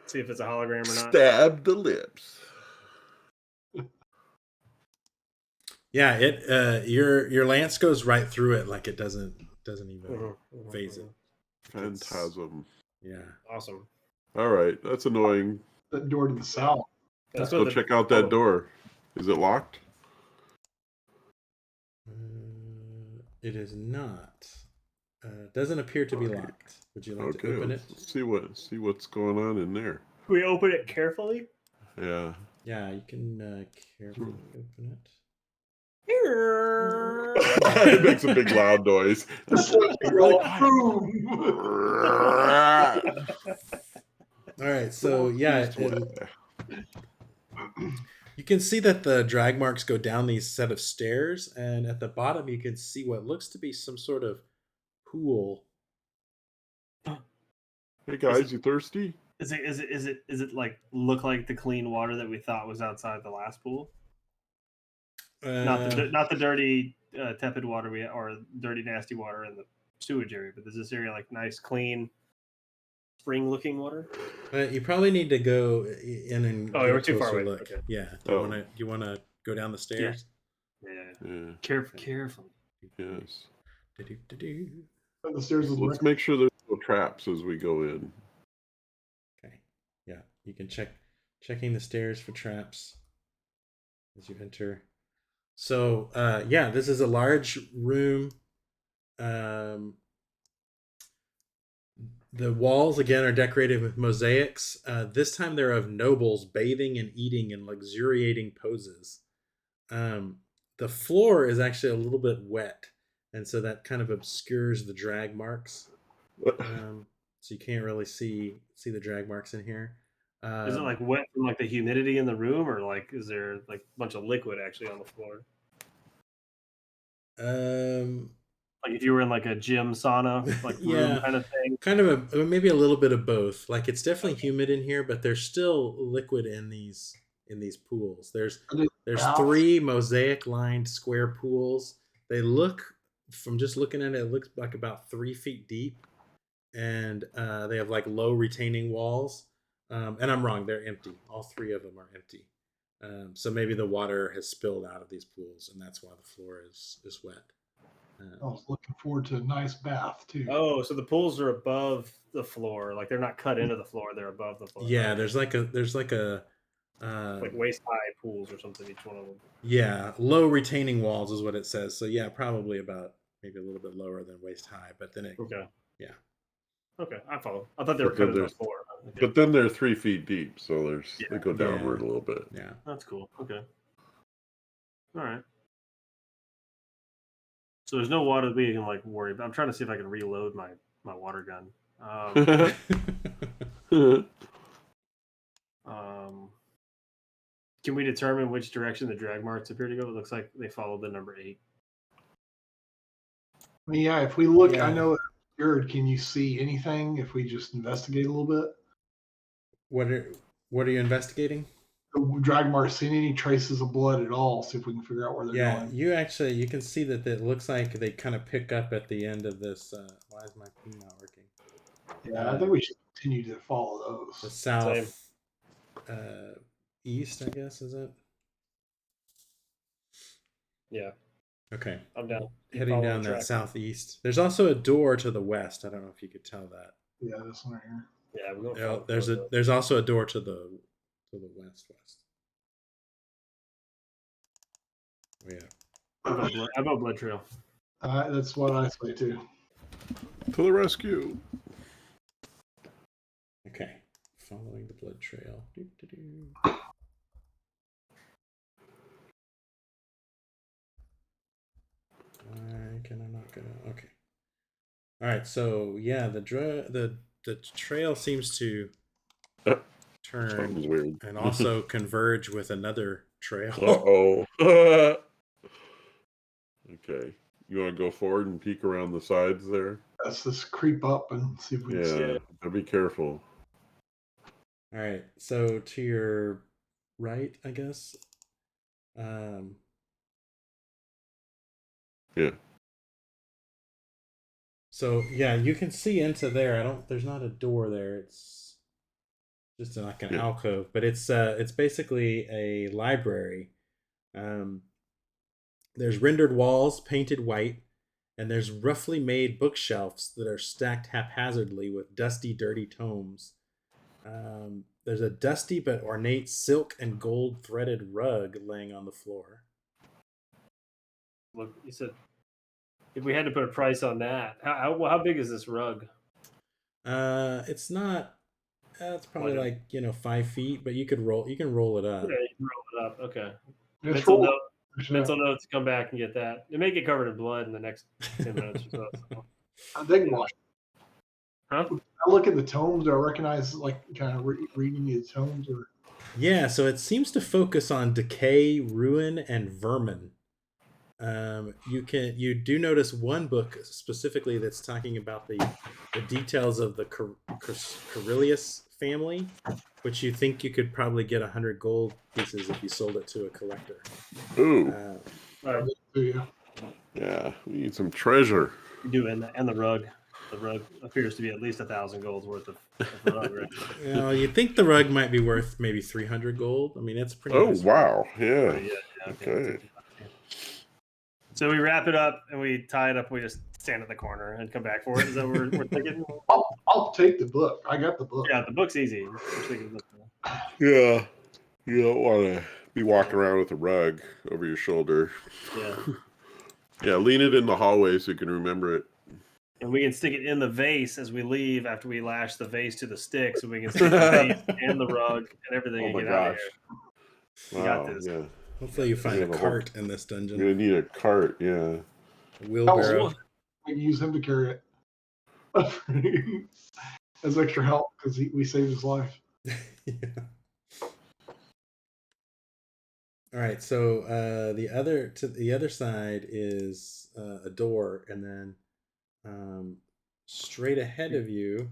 See if it's a hologram or not. Stab the lips. Yeah, it your lance goes right through it, like it doesn't even phase it. Phantasm. Yeah. Awesome. All right, that's annoying. That door to the south. Let's go check out that door. Is it locked? It is not. Doesn't appear to be locked. Would you like to open it? See what's going on in there. Can we open it carefully? Yeah. Yeah, you can carefully open it. It makes a big loud noise. All right, so yeah, you can see that the drag marks go down these set of stairs, and at the bottom you can see what looks to be some sort of pool. Hey guys, you thirsty? Is it like look like the clean water that we thought was outside the last pool? Not the dirty, tepid water or dirty, nasty water in the sewage area, but there's this area like nice, clean, spring-looking water. You probably need to go in and. Oh, we're too far away. Look. Okay. Yeah. Do you want to go down the stairs? Yeah. Carefully. Yes. The stairs. Let's make sure there's no traps as we go in. Okay. Yeah, you can checking the stairs for traps as you enter. So, yeah, this is a large room. The walls, again, are decorated with mosaics. This time they're of nobles bathing and eating in luxuriating poses. The floor is actually a little bit wet, and so that kind of obscures the drag marks. So you can't really see the drag marks in here. Is it like wet from like the humidity in the room, or like is there like a bunch of liquid actually on the floor? Like if you were in like a gym sauna, like room Yeah. kind of thing. Kind of maybe a little bit of both. Like it's definitely humid in here, but there's still liquid in these pools. Are they There's baths? 3 mosaic lined square pools. They look, from just looking at it, it looks like about 3 feet deep, and they have like low retaining walls. And I'm wrong; they're empty. All 3 of them are empty. So maybe the water has spilled out of these pools, and that's why the floor is wet. I was looking forward to a nice bath too. Oh, so the pools are above the floor, like they're not cut into the floor; they're above the floor. Yeah, Okay. there's like a like waist high pools or something. Each one of them. yeah, low retaining walls is what it says. So yeah, probably about maybe a little bit lower than waist high, but then it Okay. yeah. Okay, I follow. I thought they were But cut then into the there's- floor. Okay. But then they're 3 feet deep, so Yeah. they go downward a little bit. Yeah. That's cool. Okay. All right. So there's no water that we can like worry about. I'm trying to see if I can reload my water gun. Can we determine which direction the drag marks appear to go? It looks like they followed the number 8. I mean, yeah, if we look, Yeah. I know it's obscured. Can you see anything if we just investigate a little bit? What are you investigating? The drag marks, seeing any traces of blood at all? See if we can figure out where they're Yeah, going. you can see that it looks like they kind of pick up at the end of this. Why is my ping not working? Yeah, I think we should continue to follow The those. south east, I guess, is it? Yeah, Okay. I'm down. Heading Follow down the that track. southeast. There's also a door to the west. I don't know if you could tell that. Yeah, this one right here. Yeah, we're going. Yeah, there's also a door to the west. Yeah. I vote blood trail. That's what I say too. To the rescue. Okay. Following the blood trail. Doo-doo-doo. Why can I not go? Okay. All right. So yeah, the trail seems to turn Something's weird. and also converge with another trail. Uh-oh. Okay. You want to go forward and peek around the sides there? Let's just creep up and see if we can see Yeah. it. But be careful. All right. So to your right, I guess. Yeah. So yeah, you can see into there. There's not a door there. It's just like an alcove, but it's basically a library. There's rendered walls painted white, and there's roughly made bookshelves that are stacked haphazardly with dusty, dirty tomes. There's a dusty but ornate silk and gold threaded rug laying on the floor. Look, you said if we had to put a price on that, how big is this rug? It's not. It's probably like 5 feet, but you can roll it up. Yeah, you can roll it up. Okay. Just Mental roll. note to come back and get that. It may get covered in blood in the next 10 minutes or so. I think. Huh? I look at the tomes. Do I recognize like kind of reading the tomes or? Yeah, so it seems to focus on decay, ruin, and vermin. You do notice one book specifically that's talking about the details of the Carilius family, which you think you could probably get 100 gold pieces if you sold it to a collector. Ooh. Yeah, we need some treasure. You do, and the rug. The rug appears to be at least 1,000 gold's worth of rug, right? You think the rug might be worth maybe 300 gold. I mean, it's pretty. Oh nice. wow! Yeah. Okay. So we wrap it up and we tie it up. We just stand at the corner and come back for it. Is that what we're thinking? I'll take the book. I got the book. Yeah, the book's easy. Yeah. You don't want to be walking around with a rug over your shoulder. Yeah. Yeah, lean it in the hallway so you can remember it. And we can stick it in the vase as we leave after we lash the vase to the stick, so we can stick the vase and the rug and everything and get out of here. Wow, got this. Yeah. Hopefully you find a cart in this dungeon. You're gonna need a cart, yeah. A wheelbarrow. We can use him to carry it as extra help because we saved his life. Yeah. All right, so the other side is a door, and then straight ahead of you.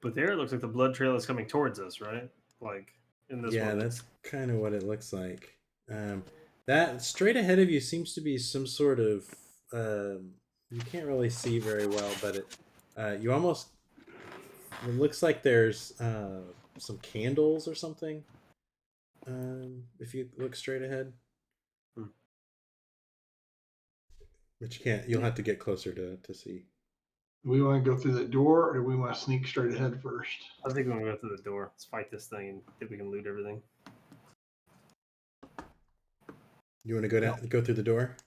But there, it looks like the blood trail is coming towards us, right? Like in this Yeah, one. that's kind of what it looks like. That straight ahead of you seems to be some sort of you can't really see very well, but you almost it looks like there's some candles or something. If you look straight ahead, but you can't. You'll have to get closer to see. Do we want to go through the door, or do we want to sneak straight ahead first? I think we're gonna go through the door. Let's fight this thing and see if we can loot everything. You want to go through the door?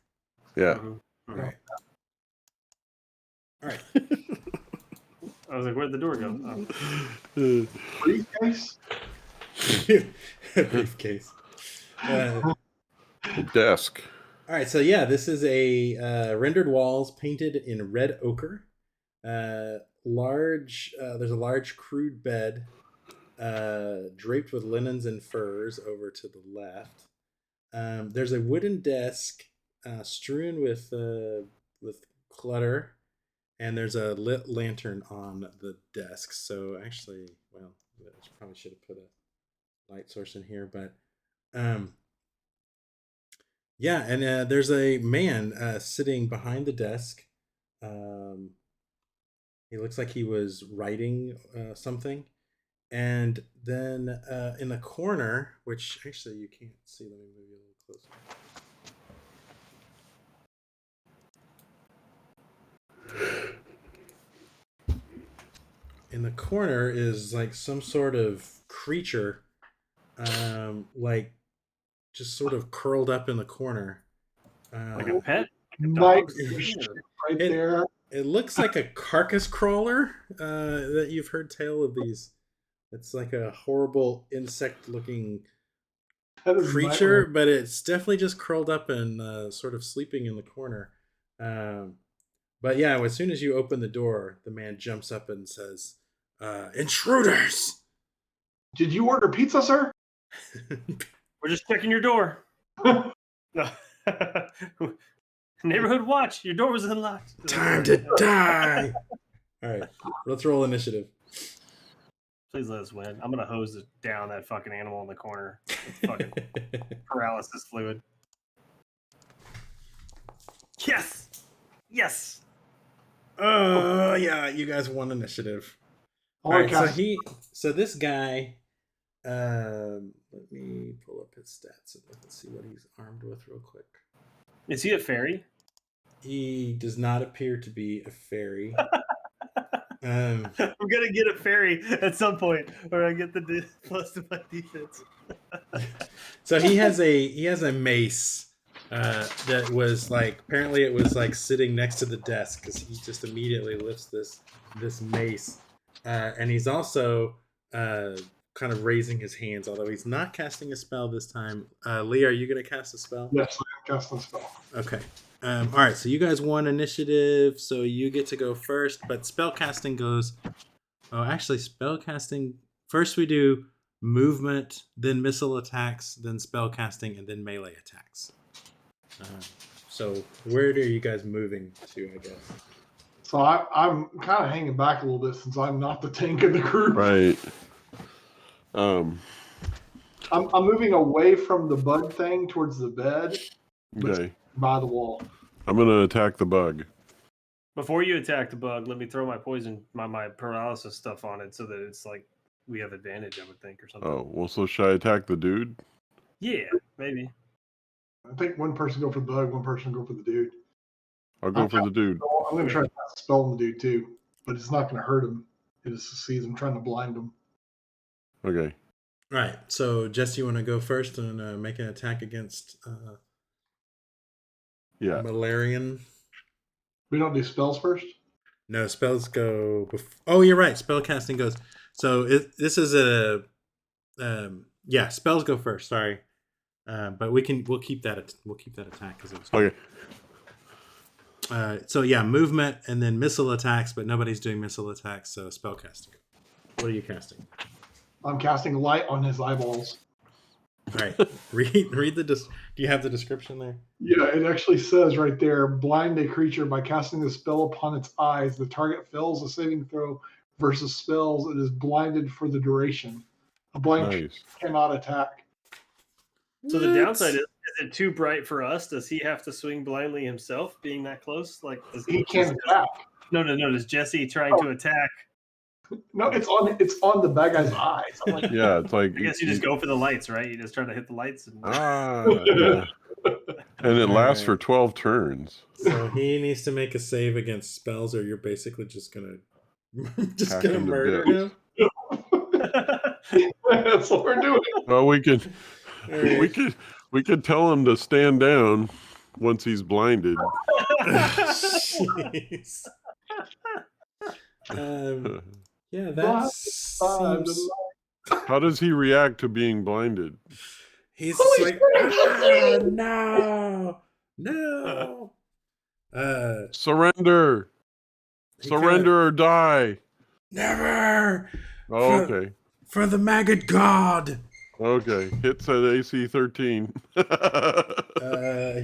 Yeah. All right. All right. I was like, where'd the door go? Oh. Briefcase? Briefcase. Desk. All right, so yeah, this is a rendered walls painted in red ochre. There's a large crude bed draped with linens and furs over to the left. There's a wooden desk strewn with clutter, and there's a lit lantern on the desk. So actually, well, I probably should have put a light source in here, but yeah, and there's a man sitting behind the desk. He looks like he was writing something. And then in the corner, which actually you can't see, let me move you a little closer. In the corner is like some sort of creature, like just sort of curled up in the corner. Like a pet? Right it, there. It looks like a carcass crawler that you've heard tale of these. It's like a horrible insect-looking creature, but it's definitely just curled up and sort of sleeping in the corner. But yeah, as soon as you open the door, the man jumps up and says, "Intruders!" Did you order pizza, sir? We're just checking your door. Neighborhood watch. Your door was unlocked. Time to die. All right, let's roll initiative. Please let us win. I'm gonna hose down that fucking animal in the corner. Fucking paralysis fluid. Yes. Yes. Yeah, you guys won initiative. All right, so this guy. Let me pull up his stats and let's see what he's armed with real quick. Is he a fairy? He does not appear to be a fairy. I'm gonna get a fairy at some point, or I get the plus to my defense. So he has a mace that was like, apparently it was like sitting next to the desk because he just immediately lifts this mace, and he's also kind of raising his hands, although he's not casting a spell this time. Lee, are you going to cast a spell? Yes, I'm casting a spell. Okay. All right, so you guys won initiative, so you get to go first, but spell casting goes... Oh, actually, spell casting... First we do movement, then missile attacks, then spell casting, and then melee attacks. So where are you guys moving to, I guess? So I'm kind of hanging back a little bit since I'm not the tank of the group. Right. I'm moving away from the bug thing towards the bed. Okay. By the wall. I'm gonna attack the bug. Before you attack the bug, let me throw my poison, my paralysis stuff on it, so that it's like we have advantage. I would think, or something. Oh well, so should I attack the dude? Yeah, maybe. I think one person go for the bug, one person go for the dude. I'll go for the dude. I'm going to try to cast a spell on the dude too, but it's not going to hurt him. It just sees him trying to blind him. Okay. All right. So Jesse, you want to go first and make an attack against Malarian? We don't do spells first? No, spells go before. Oh, you're right. Spell casting goes. So this is a spells go first. Sorry, but we'll keep that attack because it was okay. So yeah, movement and then missile attacks, but nobody's doing missile attacks, so spell casting. What are you casting? I'm casting light on his eyeballs. All right. Read the. Do you have the description there? Yeah, it actually says right there, blind a creature by casting the spell upon its eyes. The target fails a saving throw versus spells. It is blinded for the duration. A blind creature cannot attack. So the downside is it too bright for us? Does he have to swing blindly himself, being that close? Like, He can't attack. No. Does Jesse trying to attack? No, it's on the bad guy's eyes. I'm like, Yeah, it's like I guess you just go for the lights, right? You just try to hit the lights. And... yeah. And it lasts for 12 turns. So he needs to make a save against spells, or you're basically just gonna murder him. That's what we're doing. Well, we could tell him to stand down once he's blinded. Jeez. Yeah, that seems. How does he react to being blinded? He's like, no. Surrender or die. Never. Oh, okay. For the maggot god. Okay, hits at AC 13.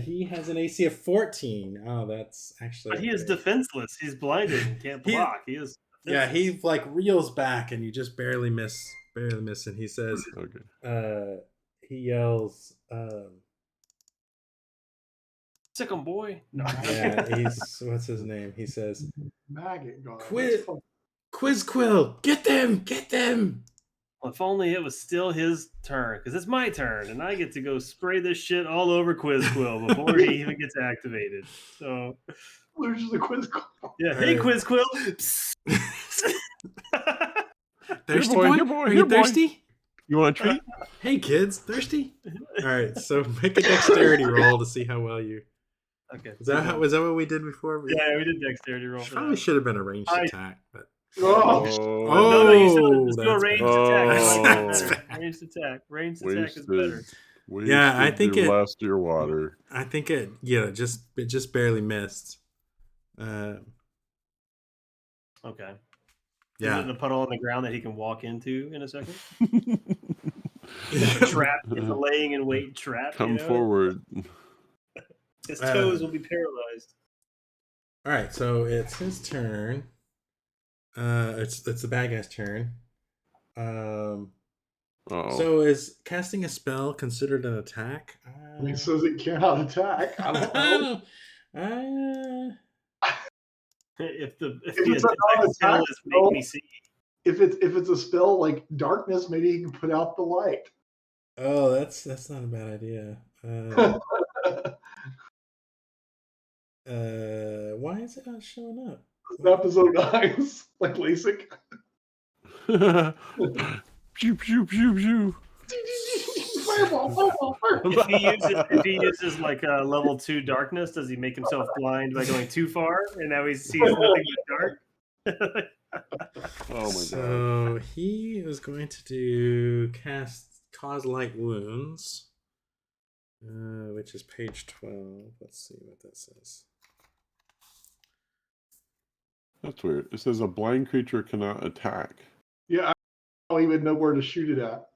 He has an AC of 14. Oh, that's actually. But he is defenseless. He's blinded and can't block. He is. Yeah, he like reels back, and you just barely miss, and he says, "Okay." He yells, "Sick 'em, boy!" No. Yeah, what's his name? He says, "Maggot god, Quizquill, get them!" Well, if only it was still his turn, because it's my turn, and I get to go spray this shit all over Quizquill before he even gets activated. So, where's the Quizquill? Yeah, hey Quizquill. Thirsty boy? Are you thirsty? You want a treat? Hey kids, thirsty? All right, so make a dexterity roll to see how well you. Okay. Was that what we did before? Yeah, we did dexterity roll. Probably should have been a ranged attack, but. No, you said let's do a ranged attack. Ranged attack. Ranged attack is better. Yeah, I think it lost your water. I think it just barely missed. Okay. Yeah. Is it in a puddle on the ground that he can walk into in a second? It's a trap. It's a laying in wait trap. Come forward. His toes will be paralyzed. All right, so it's his turn. It's the bad guy's turn. So is casting a spell considered an attack? He says it cannot attack. I don't know. If the spell is make me see. If it's a spell like darkness, maybe he can put out the light. Oh, that's not a bad idea. Why is it not showing up? Snap his own eyes like LASIK. Pew pew pew pew. If he uses like a level 2 darkness, does he make himself blind by going too far, and now he sees nothing but dark? Oh my god! So he is going to cause light wounds, which is page 12. Let's see what that says. That's weird. It says a blind creature cannot attack. Yeah, I don't even know where to shoot it at.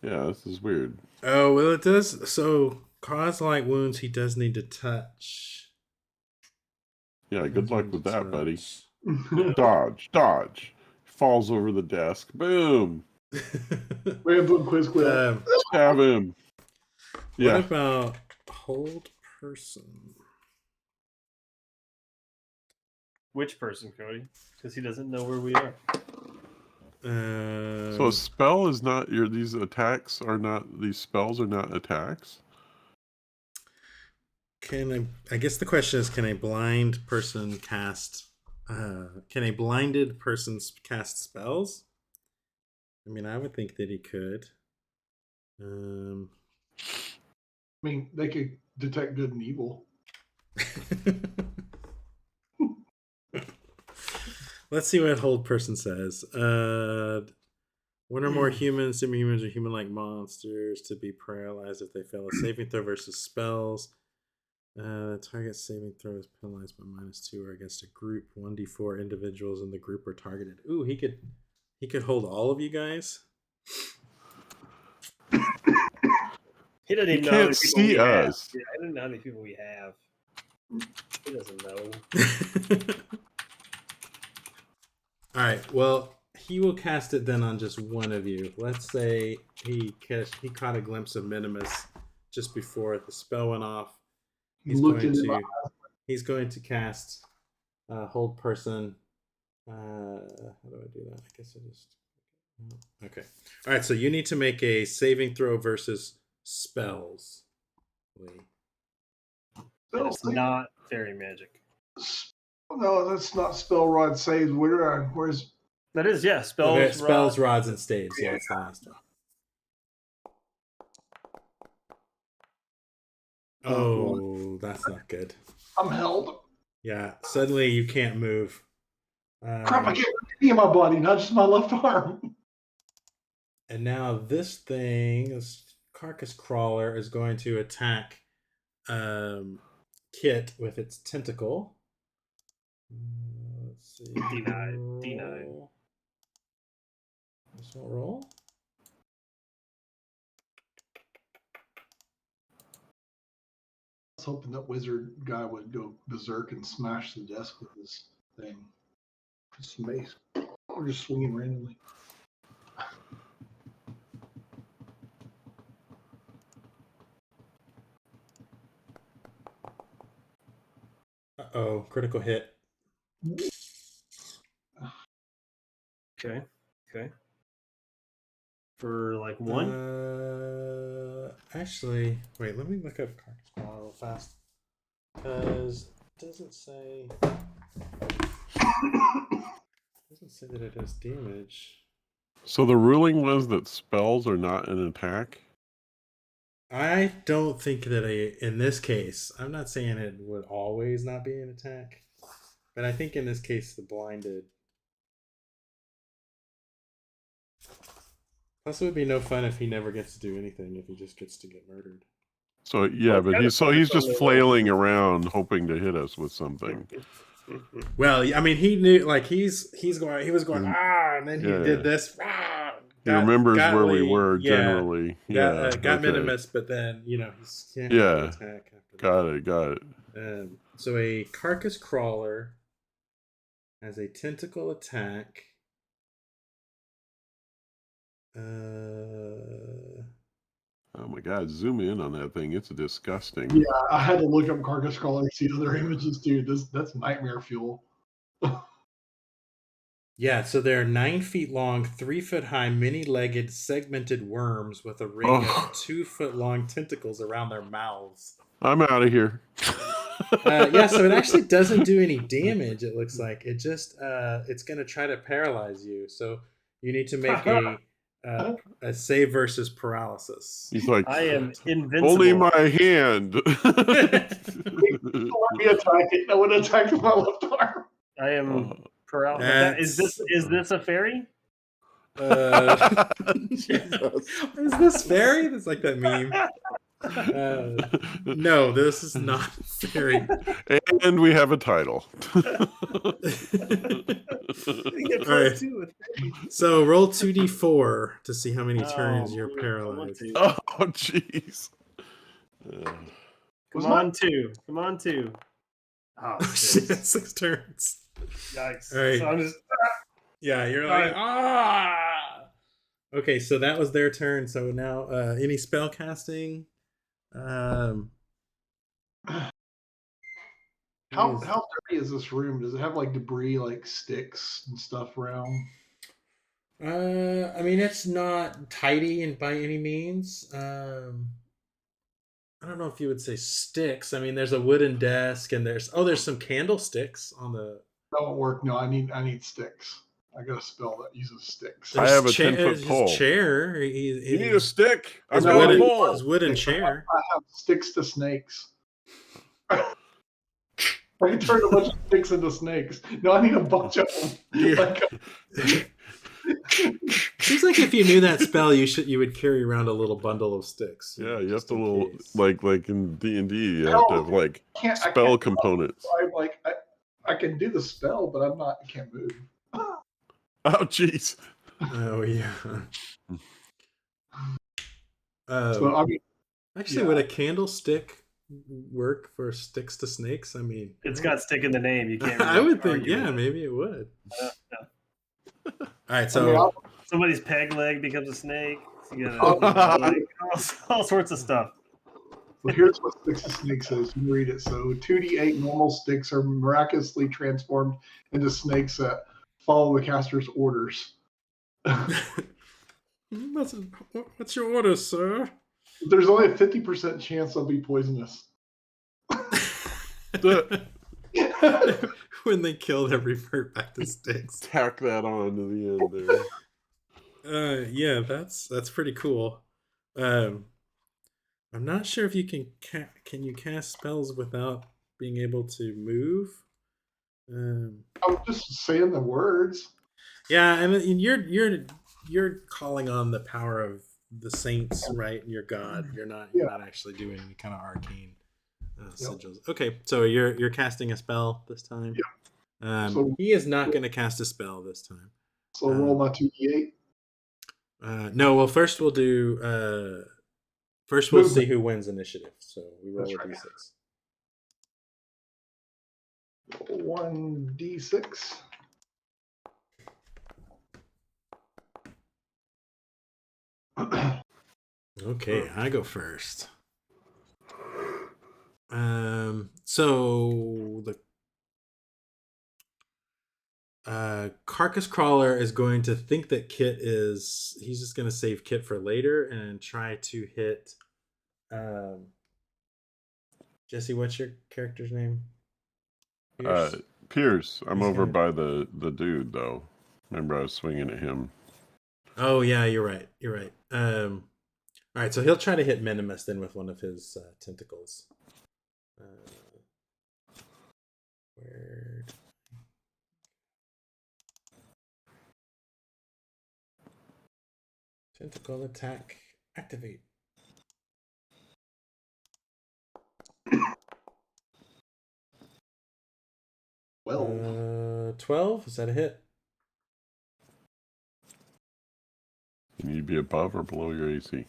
Yeah, this is weird. Oh, well, it does. So, cause light wounds, he does need to touch. Yeah, good luck with that, buddy. Dodge. Falls over the desk. Boom. Boom, Quizquill. Stab him. What about hold person? Which person, Cody? Because he doesn't know where we are. So a spell is not these spells are not attacks? I guess the question is, can a blind person cast can a blinded person cast spells? I mean, I would think that he could. I mean, they could detect good and evil. Let's see what hold person says. One or more humans, semi-humans, or human-like monsters to be paralyzed if they fail a saving throw versus spells. Target saving throw is penalized by -2 or against a group. 1d4 individuals in the group are targeted. Ooh, he He could hold all of you guys. He doesn't even know how many people we have. Yeah, I don't know how many people we have. He doesn't know. All right. Well, he will cast it then on just one of you. Let's say he caught a glimpse of Minimus just before the spell went off. He's going to cast hold person. How do I do that? I guess I just. Okay. All right. So you need to make a saving throw versus spells. It's not fairy magic. No, that's not spell rod saves. Where's that is, yeah, spells, okay, spells, rods, and staves. Yeah, it's the last one. Oh, that's not good. I'm held. Yeah, suddenly you can't move. Crap, I can't see my body, not just my left arm. And now this thing, this carcass crawler, is going to attack Kit with its tentacle. Let's see. D9. This won't roll. I was hoping that wizard guy would go berserk and smash the desk with this thing. It's amazing. We're just swinging randomly. Uh-oh, critical hit. Okay. For like one? Actually, wait, let me look up carcass crawler real fast. Because it doesn't say that it does damage. So the ruling was that spells are not an attack? I don't think that in this case, I'm not saying it would always not be an attack, but I think in this case the blinded. Plus, it would be no fun if he never gets to do anything, if he just gets to get murdered. So yeah, but he's just flailing around hoping to hit us with something. Well, I mean, he knew, like he was going and then he did this. He remembers where we were generally. Got Minimus, but then he can't attack after that. Got it. So a carcass crawler has a tentacle attack. Oh my God! Zoom in on that thing. It's disgusting. Yeah, I had to look up carcass crawler to see other images, dude. That's nightmare fuel. Yeah, so they're 9 feet long, 3 foot high, many-legged, segmented worms with a ring of 2 foot long tentacles around their mouths. I'm out of here. Yeah, so it actually doesn't do any damage. It looks like it just it's going to try to paralyze you. So you need to make a save versus paralysis. He's like, I am invincible. Only my hand. Let me attack it. I would attack with my left arm. I am paralysis. Is this a fairy? Is this fairy? That's like that meme. No, this is not fairy. And we have a title. Right. So roll 2d4 to see how many turns you're paralyzed. Oh, jeez. Come on, two. Oh, shit, 6 turns. Yikes. All right. So I'm just... Yeah, you're like, Okay, so that was their turn. So now, any spell casting? How dirty is this room? Does it have like debris, like sticks and stuff around? I mean, it's not tidy and by any means. I don't know if you would say sticks. I mean, there's a wooden desk and there's some candlesticks on the. That won't work. No, I need sticks. I got a spell that uses sticks. I have a 10-foot pole. Chair. You need a stick. I've got a pole. His wooden chair. I have sticks to snakes. I can turn a bunch of sticks into snakes. No, I need a bunch of them. Yeah. Seems like if you knew that spell, you would carry around a little bundle of sticks. Yeah, you have to like in D&D, you have to have like spell components. I can do the spell, but I can't move. Oh, jeez. Oh yeah. So I mean, Actually, yeah. would a candlestick work for sticks to snakes? I mean, It's got stick in the name. You can't I really would think, argue yeah, with it. maybe it would. Yeah. All right, I mean, so Somebody's peg leg becomes a snake. You got like, all sorts of stuff. well, here's what Sticks to Snakes says. You can read it. So 2d8 normal sticks are miraculously transformed into snakes that follow the caster's orders. what's your order, sir? There's only a 50% chance they'll be poisonous. When they kill, they revert back to sticks. Tack that on to the end there. Yeah, that's pretty cool. I'm not sure if you can you cast spells without being able to move. I'm just saying the words. Yeah, and you're calling on the power of the saints, right? You're God. You're not actually doing any kind of arcane sigils. Okay, so you're casting a spell this time. Yep. So, he is not going to cast a spell this time. So roll my 2d8. No, well, first we'll do. First we'll see who wins initiative. So we roll a d6. 1d6. Okay, I go first. So the carcass crawler is going to think that he's just going to save Kit for later and try to hit Jesse, what's your character's name? Pierce. Pierce. I'm over by the dude though. Remember I was swinging at him. Oh yeah, you're right. All right, so he'll try to hit Minimus then with one of his tentacles. Where? Tentacle attack activate. Well, 12. Is that a hit? You need to be above or below your AC.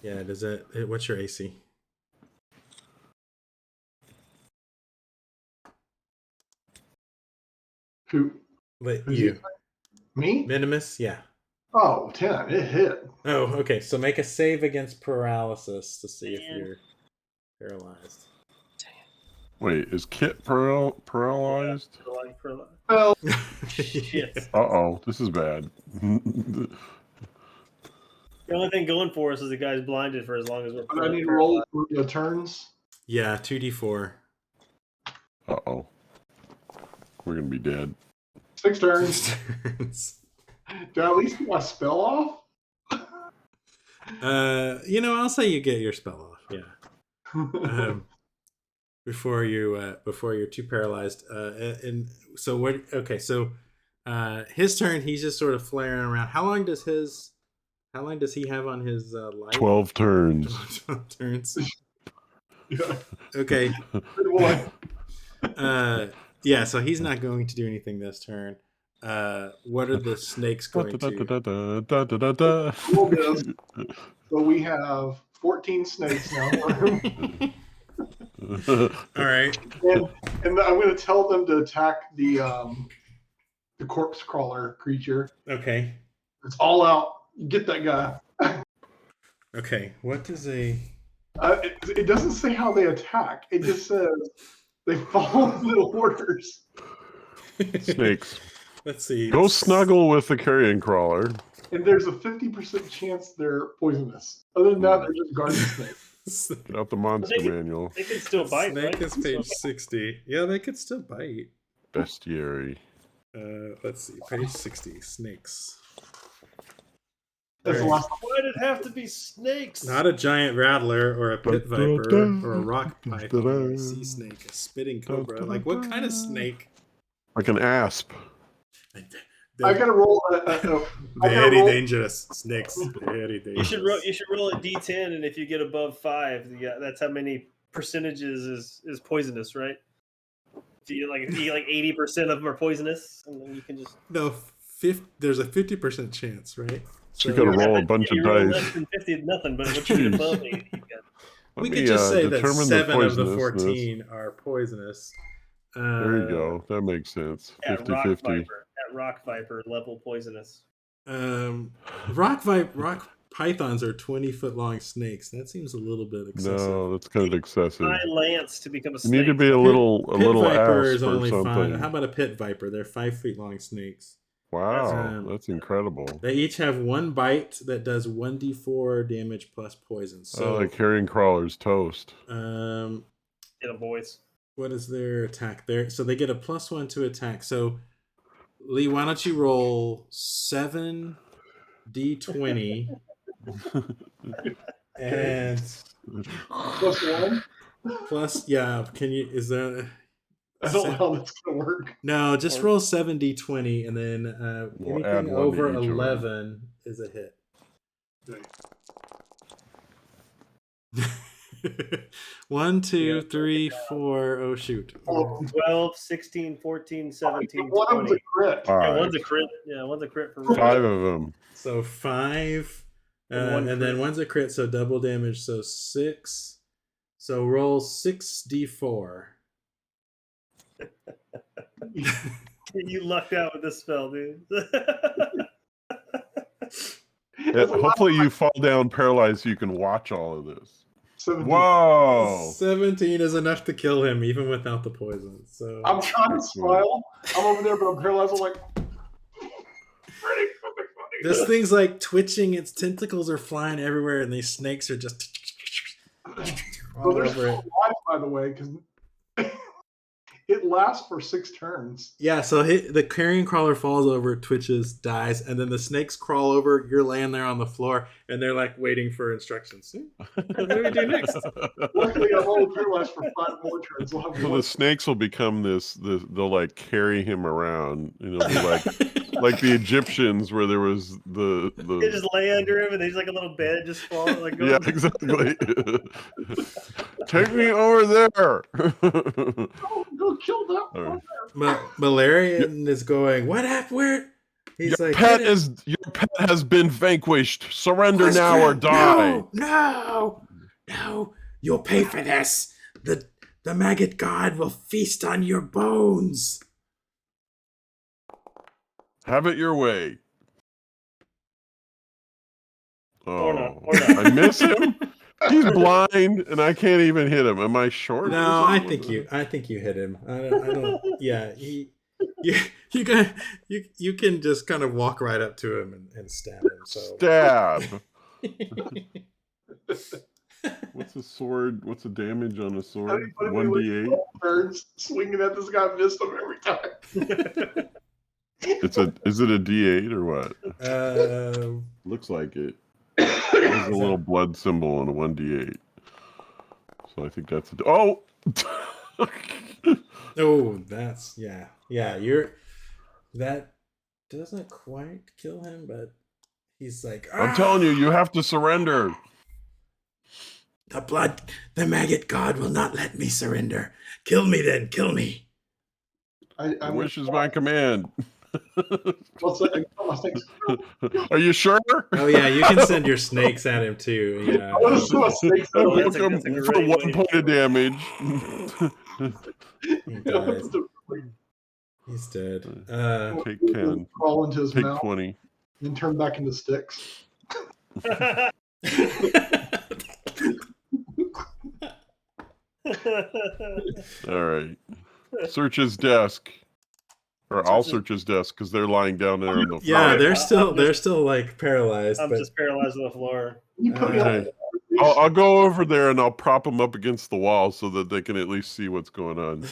Yeah, does that? What's your AC? Who? Wait, you. Me? Minimus? Yeah. Oh, 10. It hit. Oh, okay. So make a save against paralysis to see if you're paralyzed. Wait, is Kit paralyzed? Well, shit. Uh-oh, this is bad. The only thing going for us is the guy's blinded for as long as we're. I need to roll for the turns. Yeah, 2d4. Uh-oh. We're gonna be dead. 6 turns. Do I at least get my spell off? I'll say you get your spell off. Yeah. Before you're too paralyzed. And so what? Okay, so his turn. He's just sort of flaring around. How long does he have on his life? 12 turns. 12 turns. Yeah. Okay. Yeah. So he's not going to do anything this turn. What are the snakes going to? So we have 14 snakes now. All right. And I'm going to tell them to attack the corpse crawler creature. Okay. It's all out. Get that guy. Okay. What does a? It doesn't say how they attack. It just says they follow the orders. Snakes. Let's see. Go snuggle with the carrion crawler. And there's a 50% chance they're poisonous. Other than that, they're just garden snakes. Get out the monster manual. They can still bite. Snake right? is page 60. Yeah, they could still bite. Bestiary. Let's see. Page 60. Snakes. That's the last. Why did it have to be snakes? Not a giant rattler or a pit viper or a rock python or a sea snake, a spitting cobra. Like, what kind of snake? Like an asp. I gotta roll. Very dangerous snakes. Very dangerous. You should roll a d10, and if you get above 5, that's how many percentages is poisonous, right? So you like 80% of them are poisonous, and then you can just 50% there's a 50% chance, right? So you got to roll a bunch of dice. Less than 50, nothing. But what you get above 80, you get. We could just say that 7 of the 14 are poisonous. There you go. That makes sense. 50-50. At rock viper level poisonous. Rock pythons are 20-foot long snakes. That seems a little bit excessive. No, that's kind of excessive. High lance to become a snake. You need to be a little viper ass is or only something. 5. How about a pit viper? They're 5 feet long snakes. Wow, that's incredible. They each have 1 bite that does 1d4 damage plus poison. So like carrion crawlers toast. Get a voice. What is their attack there? So they get a +1 to attack. So Lee, why don't you roll 7d20 and +1? Can you, is that I don't know how that's gonna work. No, just roll 7d20 and then We'll anything over 11 is a hit. Okay. 1, 2, 3, 4. Oh shoot. 12, 16, 14, 17, one 20. of them crit. Yeah, one's a crit. Yeah, one's a crit for 5 of them. So 5, And and then one's a crit, so double damage, so 6. So roll 6d4. You lucked out with this spell, dude. Hopefully you fall down paralyzed so you can watch all of this. 17. Whoa! 17 is enough to kill him, even without the poison. So I'm trying to smile. I'm over there, but I'm paralyzed. I'm like, pretty fucking funny. this thing's like twitching, its tentacles are flying everywhere, and these snakes are just all Well, there's over it. life, by the way, because it lasts for 6 turns. Yeah, so the carrion crawler falls over, twitches, dies, and then the snakes crawl over. You're laying there on the floor, and they're like waiting for instructions. What do we do next? Luckily, I'm only paralyzed for 5 more turns. We'll have So one. the snakes will become they'll like carry him around. It'll be like the Egyptians where there was the They just lay under him and there's like a little bed just falling. Like, yeah, exactly. Take me over there. Go kill that one. Malarian is going, what happened? Where? He's Your like, pet has been vanquished. Surrender now or die. No, you'll pay for this. The maggot god will feast on your bones. Have it your way. Oh, Or not. I miss him. He's blind, and I can't even hit him. Am I short? No, I think you hit him. I don't. Yeah, you can just kind of walk right up to him and stab him. So Stab. What's a sword? What's the damage on a sword? 1d8. Turns swinging at this guy, missed him every time. Is it a d8 or what? Looks like it. There's a little blood symbol on a 1d8. So I think that's a... Oh! Oh, that's yeah. That doesn't quite kill him, but he's like, I'm telling you, you have to surrender. The maggot god will not let me surrender. Kill me then, kill me. I Wish is my command. Are you sure? Oh yeah, you can send your snakes at him too. Yeah. That's a For 1 point of damage. He dies. He's dead. Take 10. Crawl into his Take mouth. 20. Then turn back into sticks. All right. Search his desk. Or I'll search his desk because they're lying down there on the floor. Yeah, they're still like paralyzed. I'm just paralyzed on the floor. Okay. I'll go over there and I'll prop them up against the wall so that they can at least see what's going on.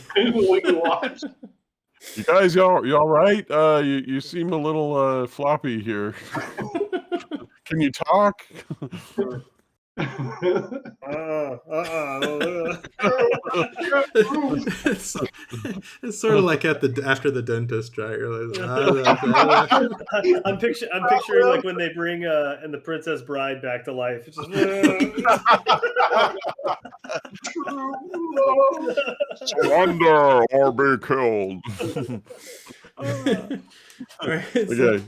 You guys, y'all right? You seem a little floppy here. Can you talk? It's sort of like after the dentist, right? I'm picturing like when they bring and the Princess Bride back to life. It's just surrender or be killed. All right. Okay.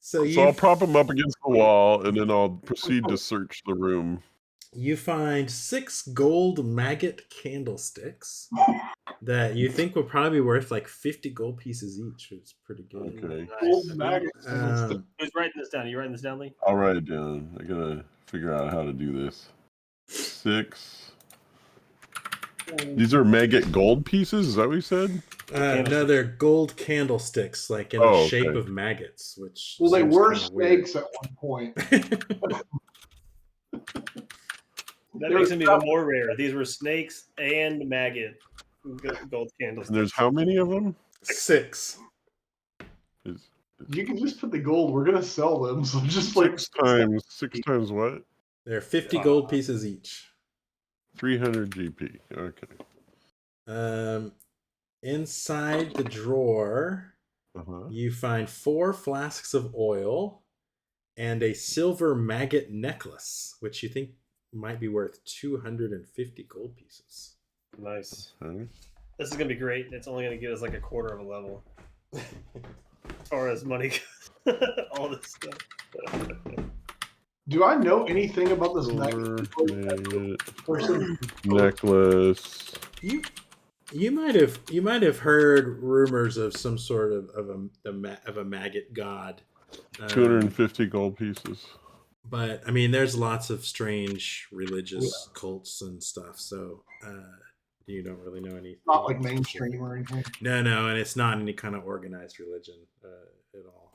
So I'll prop him up against the wall, and then I'll proceed to search the room. You find 6 gold maggot candlesticks that you think will probably be worth like 50 gold pieces each. It's pretty good. Okay. Gold maggot candlestick. Who's writing this down? Are you writing this down, Lee? I'll write it down. I gotta figure out how to do this. 6. These are maggot gold pieces. Is that what you said? No, they're gold candlesticks, like in the shape of maggots. Which they were snakes at one point. That makes them even more rare. These were snakes and maggot gold candlesticks. And there's how many of them? 6. You can just put the gold. We're gonna sell them. So just 6 times what? They're 50 gold pieces each. 300 GP. Okay. Inside the drawer, you find 4 flasks of oil and a silver maggot necklace, which you think might be worth 250 gold pieces. Nice. This is gonna be great. It's only gonna give us like a quarter of a level. As far as money goes. All this stuff. Do I know anything about this necklace? You might have heard rumors of some sort of a maggot god. 250 gold pieces. But I mean, there's lots of strange religious cults and stuff. So you don't really know anything. Not like mainstream or anything. No, and it's not any kind of organized religion at all.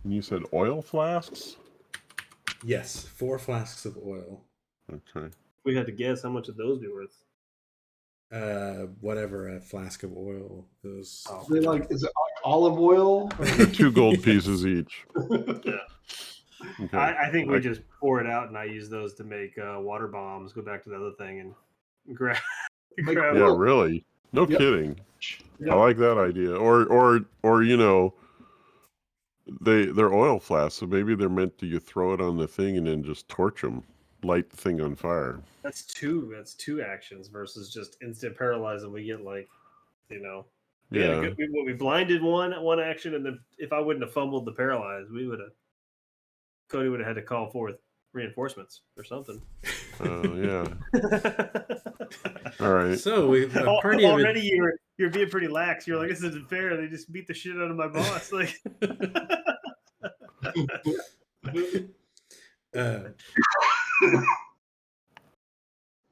And you said oil flasks? Yes, 4 flasks of oil. Okay. We had to guess how much would those be worth. Whatever a flask of oil is. Is it like olive oil? 2 gold pieces each. Yeah. Okay. I think we just pour it out, and I use those to make water bombs. Go back to the other thing and grab. Yeah, really. No kidding. Yep. I like that idea. Or you know, they're oil flasks, so maybe they're meant to you throw it on the thing and then just torch them, light the thing on fire. That's two actions versus just instant paralyze, and we get like, you know. Yeah. We blinded one action, and then if I wouldn't have fumbled the paralyze, Cody would have had to call forth reinforcements or something. Yeah. All right. So we've already you're being pretty lax. You're like, this isn't fair. They just beat the shit out of my boss. Like,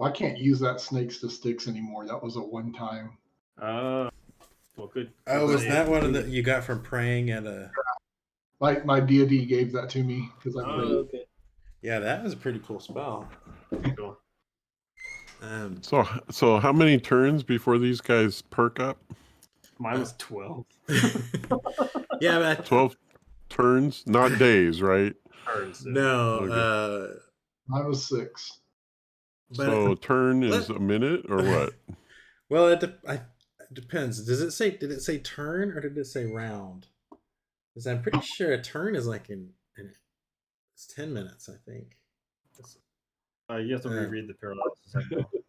I can't use that snakes to sticks anymore. That was a one time. Well, good. Oh, was that one that you got from praying at a? My deity gave that to me because I prayed. Okay. Yeah, that was a pretty cool spell. Cool. So how many turns before these guys perk up? Mine was 12. Yeah, but 12 turns, not days, right? Turns. No, Okay. Mine was 6. So turn is a minute or what? Well, it depends. Did it say turn or did it say round? Because I'm pretty sure a turn is like it's 10 minutes, I think. You have to reread the paralysis.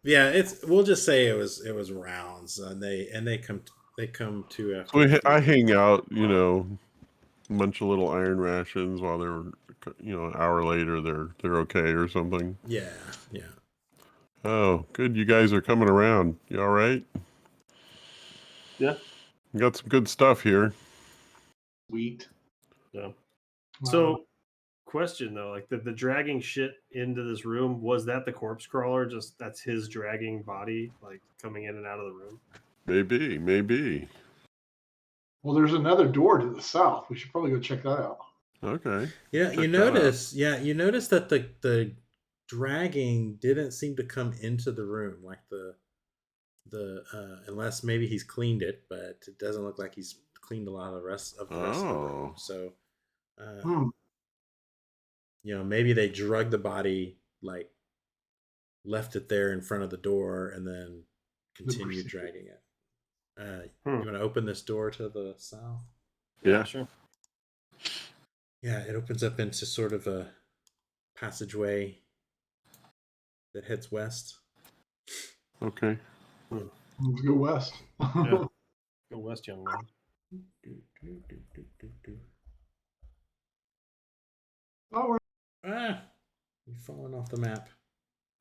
Yeah, we'll just say it was rounds, and they come to after. So I hang out, you know, munch a little iron rations while they're, you know, an hour later they're okay or something. Yeah. Oh, good. You guys are coming around. You all right? Yeah. You got some good stuff here. Sweet. Yeah. So, question though, like the dragging shit into this room, was that the corpse crawler? Just that's his dragging body, like coming in and out of the room? Maybe. Well, there's another door to the south. We should probably go check that out. Okay. Yeah, you notice that the dragging didn't seem to come into the room, like the unless maybe he's cleaned it, but it doesn't look like he's cleaned a lot of the rest of the room. So you know, maybe they drug the body, like left it there in front of the door and then continued dragging it. You want to open this door to the south? Yeah, sure. Yeah, it opens up into sort of a passageway that heads west. Okay. Let's go west. Yeah. Go west, young man. Oh, You've fallen off the map.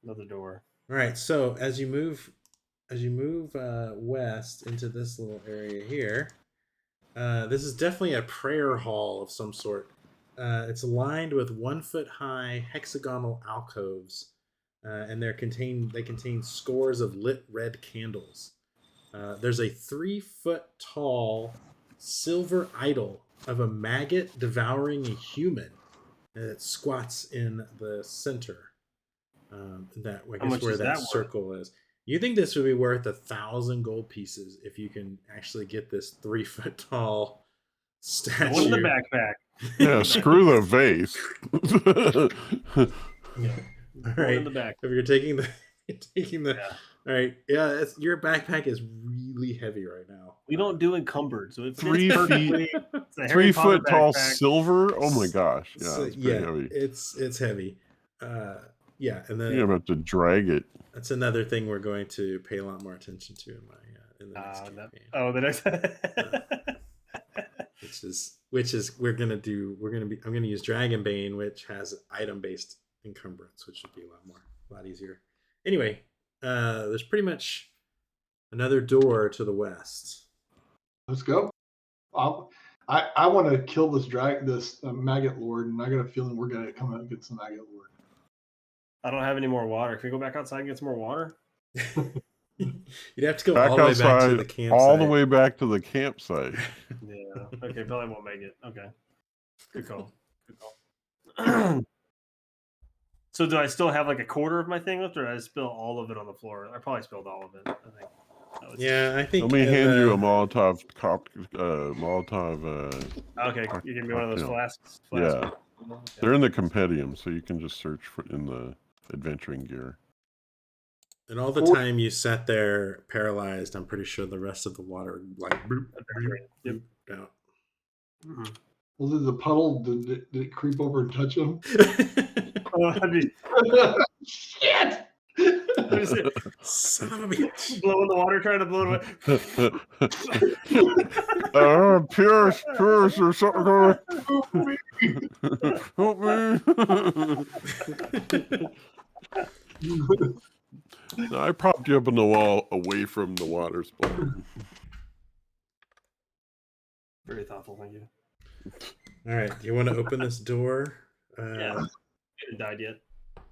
Another door. All right, so as you move west into this little area here, this is definitely a prayer hall of some sort. It's lined with 1 foot high hexagonal alcoves, and they contain scores of lit red candles. There's a 3 foot tall silver idol of a maggot devouring a human that squats in the center. That I guess where that circle is. You think this would be worth 1,000 gold pieces if you can actually get this 3 foot tall statue? One in the backpack. Yeah, screw the vase. Yeah. All right. In the back. If you're taking the, yeah. All right. Yeah, your backpack is really heavy right now. We don't do encumbered, so it's 3 feet, 3 foot tall silver. Oh my gosh! Yeah, so, it's pretty heavy. It's heavy. Yeah, and then you have to drag it. That's another thing we're going to pay a lot more attention to in the next campaign. The next. I'm gonna use Dragonbane, which has item based encumbrance, which should be a lot easier. Anyway, there's pretty much another door to the west. Let's go. I want to kill this maggot lord, and I got a feeling we're gonna come out against the maggot lord. I don't have any more water. Can we go back outside and get some more water? You'd have to go all the way back to the campsite. All the way back to the campsite. Yeah. Okay, probably won't make it. Okay. Good call. Good call. So do I still have like a quarter of my thing left, or did I spill all of it on the floor? I probably spilled all of it, I think. I think. Let me hand you a Molotov. Okay, you give me one of those flasks. Yeah, okay. They're in the compendium, so you can just search in the adventuring gear. And all the time you sat there paralyzed, I'm pretty sure the rest of the water bloop, yep. Out. Mm-hmm. Well, did the puddle did it creep over and touch him? Shit! Son of a bitch. Blowing the water, trying to blow it away. Pierce, or something. Help me. No, I propped you up on the wall away from the water splatter. Very thoughtful, thank you. All right, do you want to open this door? Yeah, I haven't died yet.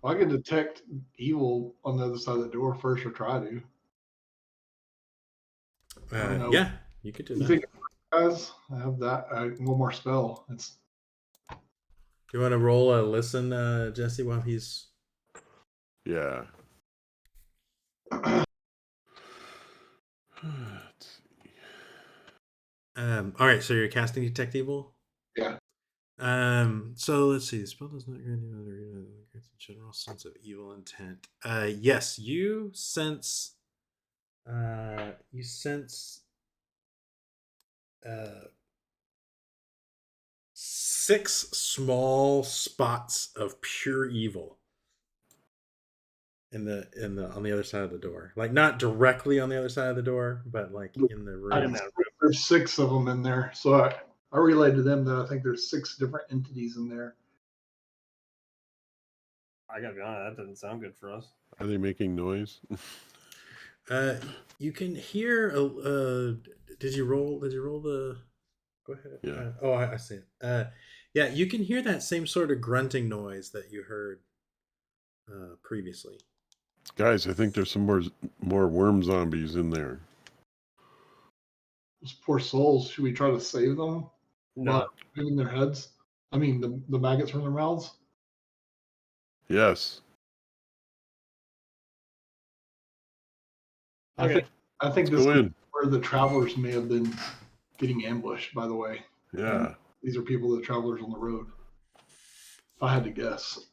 I can detect evil on the other side of the door first, or try to. Yeah, you could do that. Think, guys, I have that. One more spell. Do you want to roll a listen, Jesse, while he's? Yeah. Let's see. All right, so you're casting Detect Evil? Yeah. So let's see. The spell does not grant you a general sense of evil intent. Yes, you sense 6 small spots of pure evil on the other side of the door. Like not directly on the other side of the door, but like in the room. There's 6 of them in there. So I relayed to them that I think there's 6 different entities in there. I gotta be honest, that doesn't sound good for us. Are they making noise? You can hear did you roll the go ahead. Yeah. I see it. Yeah, you can hear that same sort of grunting noise that you heard previously. Guys, I think there's some more worm zombies in there. Those poor souls. Should we try to save them? No. Moving their heads? I mean, the maggots from their mouths? Yes. Okay. I think this is where the travelers may have been getting ambushed, by the way. Yeah. These are people that travelers on the road. If I had to guess.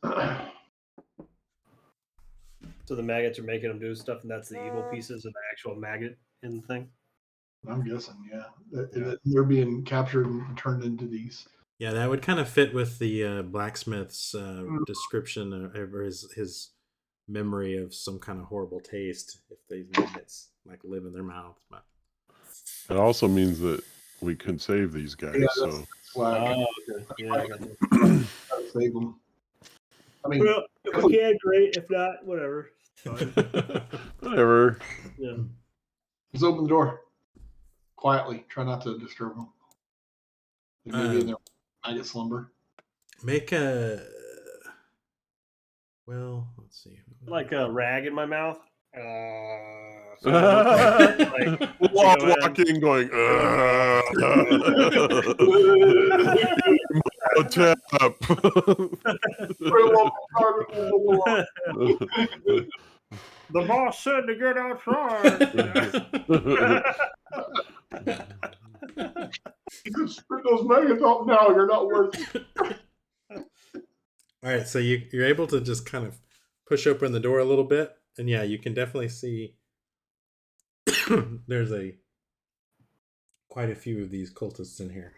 So the maggots are making them do stuff, and that's the evil pieces of the actual maggot in the thing? I'm guessing, yeah. They're being captured and turned into these. Yeah, that would kind of fit with the blacksmith's description or his memory of some kind of horrible taste if these maggots like live in their mouths. But it also means that we can save these guys. Yeah, so that's why Okay. Yeah, I got you. I save them. I mean, Well, if we can, great. If not, whatever. Fine. whatever. Yeah. just open the door quietly. Try not to disturb them. They may be in their maggot slumber. Make a. Well, let's see. Like a rag in my mouth. Walking, going. Tap. The boss said to get outside. You can spit those maggots out now. You're not worth it. All right, so you're able to just kind of push open the door a little bit, and yeah, you can definitely see there's quite a few of these cultists in here.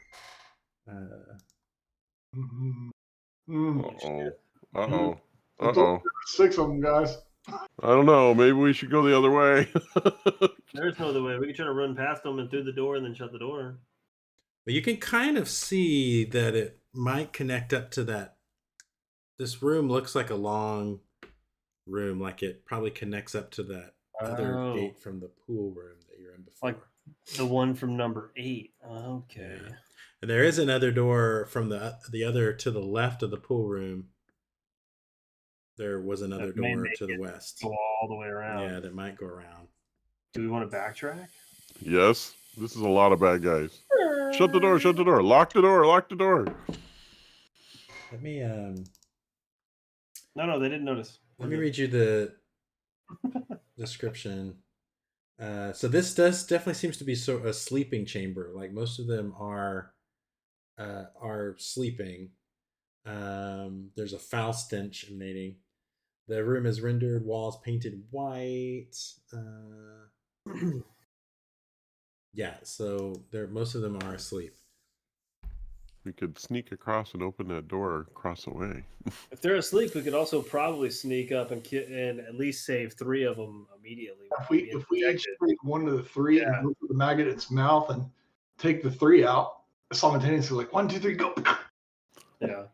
Uh-oh. 6 of them, guys. I don't know. Maybe we should go the other way. There's no other way. We can try to run past them and through the door and then shut the door. But you can kind of see that it might connect up to that. This room looks like a long room, like it probably connects up to that other gate from the pool room that you're in before. Like the one from number 8. Okay. Yeah. And there is another door from the other to the left of the pool room. There was another door to the west. Go all the way around. Yeah, that might go around. Do we want to backtrack? Yes. This is a lot of bad guys. Shut the door. Shut the door. Lock the door. Lock the door. Let me No, they didn't notice. Let me read you the description. So this definitely seems to be a sleeping chamber. Like most of them are sleeping. There's a foul stench emanating. The room is rendered, walls painted white. Yeah, so most of them are asleep. We could sneak across and open that door across the way. If they're asleep, we could also probably sneak up and at least save 3 of them immediately. If we each take one of the 3 and go through the maggot in its mouth and take the 3 out simultaneously, like 1, 2, 3, go. Yeah.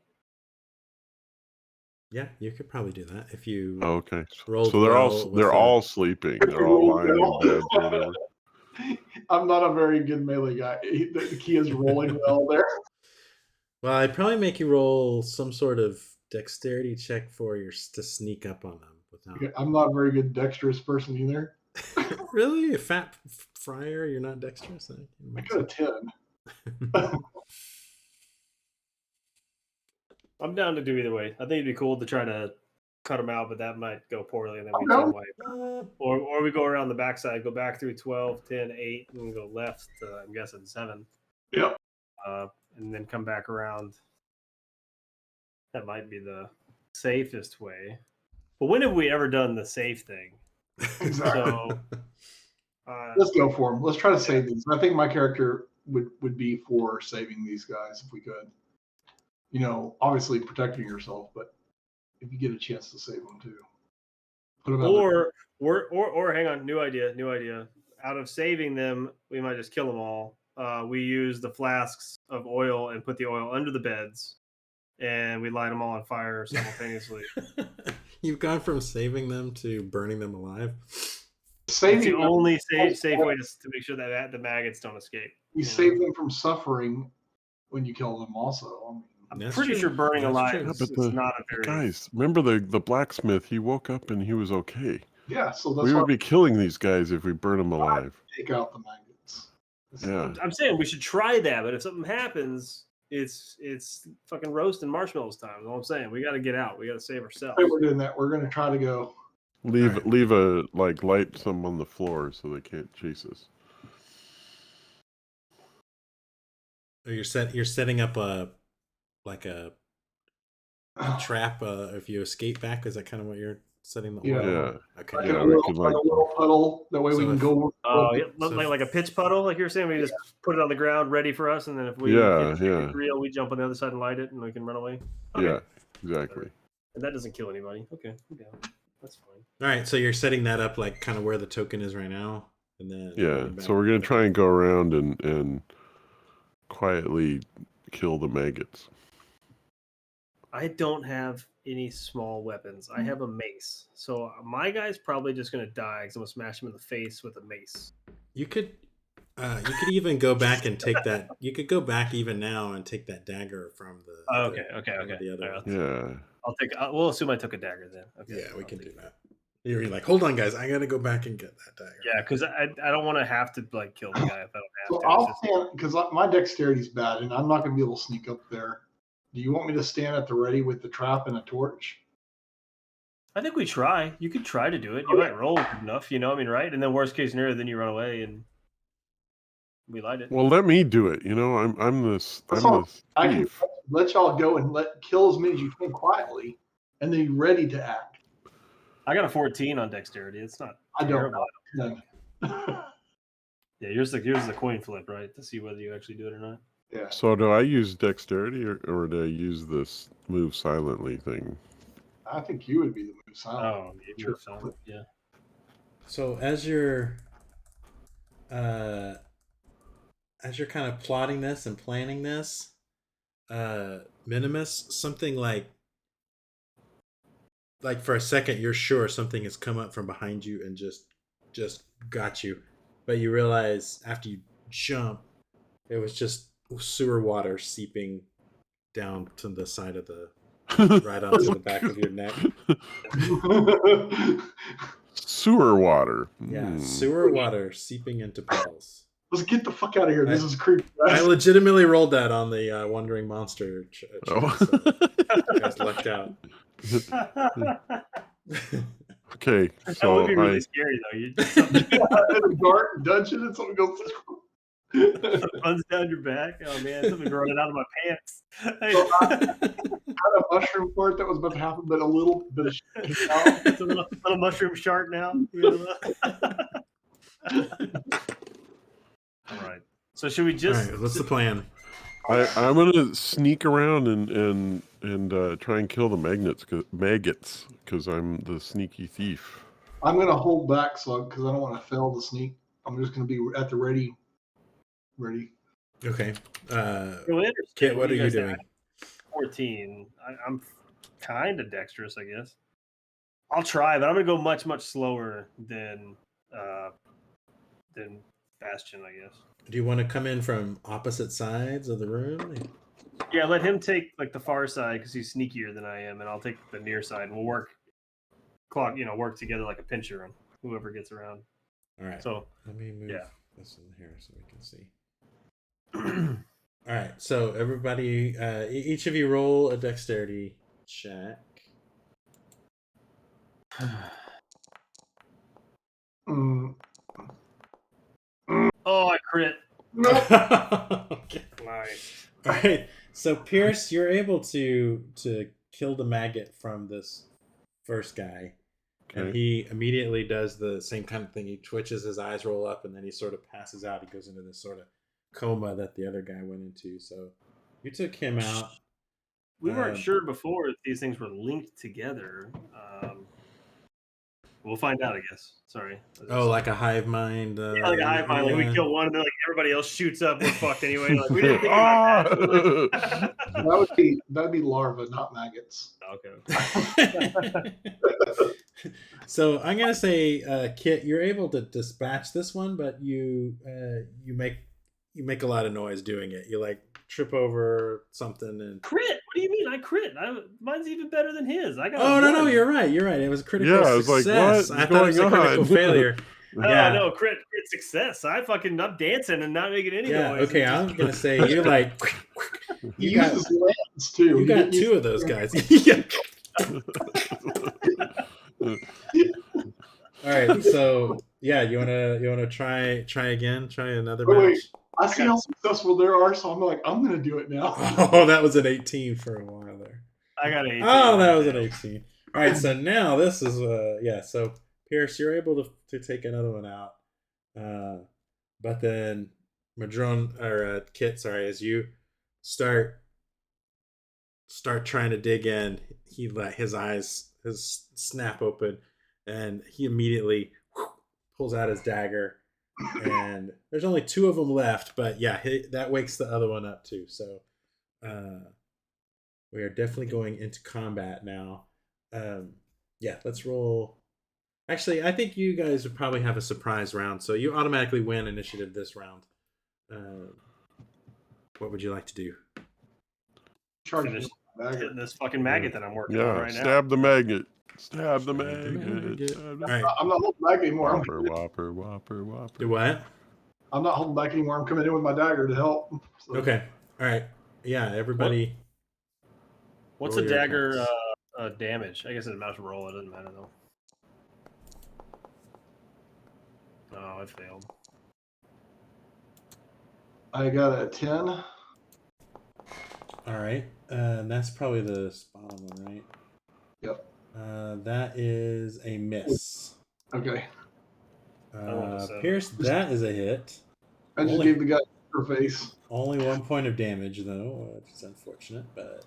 Yeah, you could probably do that if you. Okay. Rolled so they're all sleeping. They're all lying in bed or whatever. I'm not a very good melee guy. The key is rolling well there. Well, I'd probably make you roll some sort of dexterity check to sneak up on them without. Okay, I'm not a very good dexterous person either. Really, a fat friar? You're not dexterous? I got a 10. I'm down to do either way. I think it'd be cool to try to cut them out, but that might go poorly, and then we turn away. Or we go around the backside, go back through 12, 10, 8, and go left to, I'm guessing, 7. Yep. And then come back around. That might be the safest way. But when have we ever done the safe thing? Exactly. So let's go for them. Let's try to save these. I think my character would be for saving these guys if we could. You know, obviously protecting yourself, but if you get a chance to save them too. Put them or hang on, new idea. Out of saving them, we might just kill them all. We use the flasks of oil and put the oil under the beds, and we light them all on fire simultaneously. You've gone from saving them to burning them alive. It's the only safe way to make sure that the maggots don't escape. You save them from suffering when you kill them also. I'm pretty sure burning alive is not a very... Guys, remember the blacksmith? He woke up and he was okay. Yeah, so we would be killing these guys if we burn them alive. Take out the maggots. Yeah, I'm saying we should try that, but if something happens, it's fucking roast and marshmallows time. That's all I'm saying. We got to get out. We got to save ourselves. We're doing that. We're going to try to go. Leave light some on the floor so they can't chase us. You're setting up a trap if you escape back. Is that kind of what you're setting the yeah. Okay. Like a little puddle. That way we can go. Like a pitch puddle, like you're saying. We just put it on the ground, ready for us, and then if we get real, we jump on the other side and light it, and we can run away. Okay. Yeah, exactly. And that doesn't kill anybody. Okay. That's fine. All right, so you're setting that up like kind of where the token is right now, and then So we're gonna try and go around and quietly kill the maggots. I don't have any small weapons. I have a mace, so my guy's probably just gonna die because I'm gonna smash him in the face with a mace. You could even go back and take that. You could go back even now and take that dagger from the. Okay. The other Right, Yeah. I'll take. We'll assume I took a dagger then. Okay. Yeah, we can do that. You're like, hold on, guys. I gotta go back and get that dagger. Yeah, because I don't want to have to like kill the guy if I don't have So to. I'll stand because my dexterity's bad, and I'm not going to be able to sneak up there. Do you want me to stand at the ready with the trap and a torch? I think we try. You could try to do it. You might roll good enough, you know. I mean, right? And then worst case scenario, then you run away and we light it. Well, let me do it. You know, I'm this. I can let y'all go and kill as many as you can quietly, and then you're ready to act. I got a 14 on dexterity. It's not terrible. No. Yeah, here's the coin flip, right? To see whether you actually do it or not. Yeah. So do I use dexterity or do I use this move silently thing? I think you would be the move silent. Oh, you move silent. Yeah. So as you're kind of plotting this and planning this, Minimus, something like for a second you're sure something has come up from behind you and just got you, but you realize after you jump it was just sewer water seeping down to the side of the right onto the back of your neck. Sewer water. Yeah, sewer water seeping into puddles. Let's get the fuck out of here. This is creepy. I legitimately rolled that on the Wandering Monster. Oh. So you guys lucked out. Okay, That so would be really scary though. You just In a dark dungeon and something goes. runs down your back. Oh man, something running out of my pants. So I had a mushroom fart that was about to happen, but a little bit of shit. It's a little mushroom shark now. You know? All right. So should we just? All right, what's the plan? I'm gonna sneak around and try and kill the maggots because I'm the sneaky thief. I'm gonna hold back, because I don't want to fail the sneak. I'm just gonna be at the ready. Okay. Really Kit, what are you doing? 14. I'm kind of dexterous, I guess. I'll try, but I'm gonna go much slower than Bastion, I guess. Do you want to come in from opposite sides of the room? Yeah, let him take like the far side because he's sneakier than I am, and I'll take the near side. We'll work together like a pincher on whoever gets around. All right. So let me move this in here so we can see. All right. So everybody, each of you roll a dexterity check. Oh, I crit. Okay. Nice. All right. So Pierce, you're able to kill the maggot from this first guy. Okay. And he immediately does the same kind of thing. He twitches, his eyes roll up, and then he sort of passes out. He goes into this sort of coma that the other guy went into. So you took him out. We weren't sure before if these things were linked together. We'll find out, I guess. Sorry. Oh, like a hive mind. Yeah, like a hive mind. Like we kill one, and then like everybody else shoots up. We're fucked anyway. Like we didn't think about that. That'd be larvae, not maggots. Okay. So I'm gonna say, Kit, you're able to dispatch this one, but you make a lot of noise doing it. You like trip over something and crit. What do you mean? I crit. Mine's even better than his. I got. Oh no, you're right. It was a critical success. I was like, what? I thought it was a critical failure. No, crit success. I'm dancing and not making any noise. Okay, I was gonna say you like. He uses lance too. You got two of those guys. All right, so yeah, you wanna try again? Try another match. Wait, I see how successful there are, so I'm gonna do it now. Oh, that was an 18 for a while there. I got an 18. Oh, that was an 18. All right, so now this is So Pierce, you're able to take another one out, but then Madron or Kit, sorry, as you start trying to dig in, he let his eyes snap open. and he immediately pulls out his dagger. And there's only 2 of them left, but yeah, that wakes the other one up too. So we are definitely going into combat now. Yeah, let's roll. Actually, I think you guys would probably have a surprise round, so you automatically win initiative this round. What would you like to do? Finish hitting this fucking maggot that I'm working on right now. Stab the maggot. Stab the maggot. All right. I'm not holding back anymore. Whopper. Do what? I'm not holding back anymore. I'm coming in with my dagger to help. So. Okay. All right. Yeah, everybody. What's a dagger damage? I guess it amounts to roll. It doesn't matter though. Oh, it failed. I got a 10. All right. That's probably the bottom one, right? Yep. That is a miss. Okay. Pierce, that is a hit. I just gave the guy her face. Only 1 point of damage, though, which is unfortunate, but...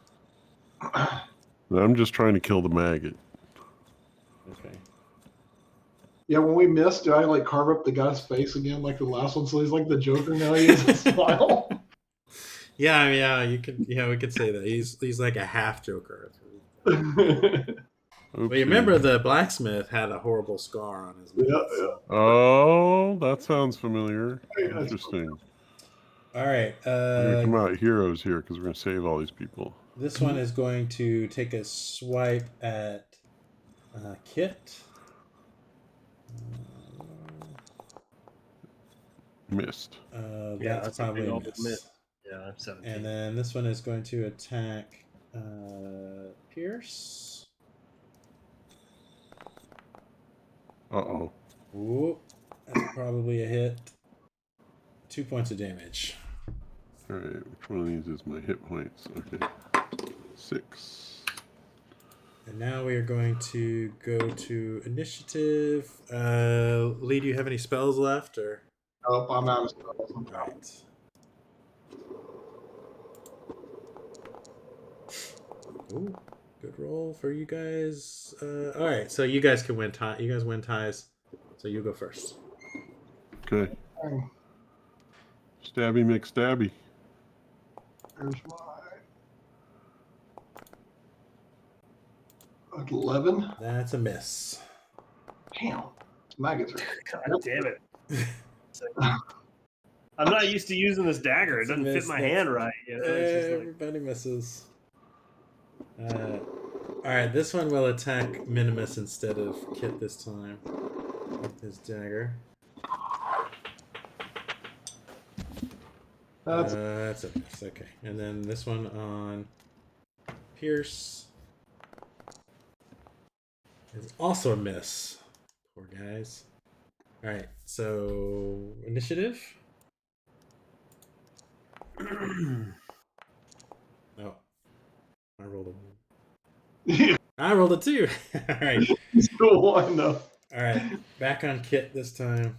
I'm just trying to kill the maggot. Okay. Yeah, when we missed, do I like carve up the guy's face again like the last one? So he's like the Joker now. He has a smile. Yeah, we could say that. He's like a half Joker. Well, you remember the blacksmith had a horrible scar on his mouth. Yeah. Oh, that sounds familiar. Interesting. All right. We're going to come out heroes here because we're going to save all these people. This one is going to take a swipe at Kit. Missed. That's probably a miss. Yeah, 17. And then this one is going to attack Pierce. Uh-oh. Ooh, that's probably a hit. 2 points of damage. All right, which one of these is my hit points? Okay, 6. And now we are going to go to initiative. Lee, do you have any spells left, or? Nope, I'm out of spells. All right. Ooh, good roll for you guys. All right, so you guys can win tie. You guys win ties. So you go first. Okay. Stabby McStabby. There's my 11. That's a miss. Damn, maggots are. God damn it! I'm not used to using this dagger. It doesn't fit my hand right. You know? Everybody misses. All right, this one will attack Minimus instead of Kit this time with his dagger. That's a miss. Okay, and then this one on Pierce is also a miss. Poor guys. All right, so initiative. Oh, I rolled a 1. I rolled a 2. All right. Still 1 though. All right, back on Kit this time.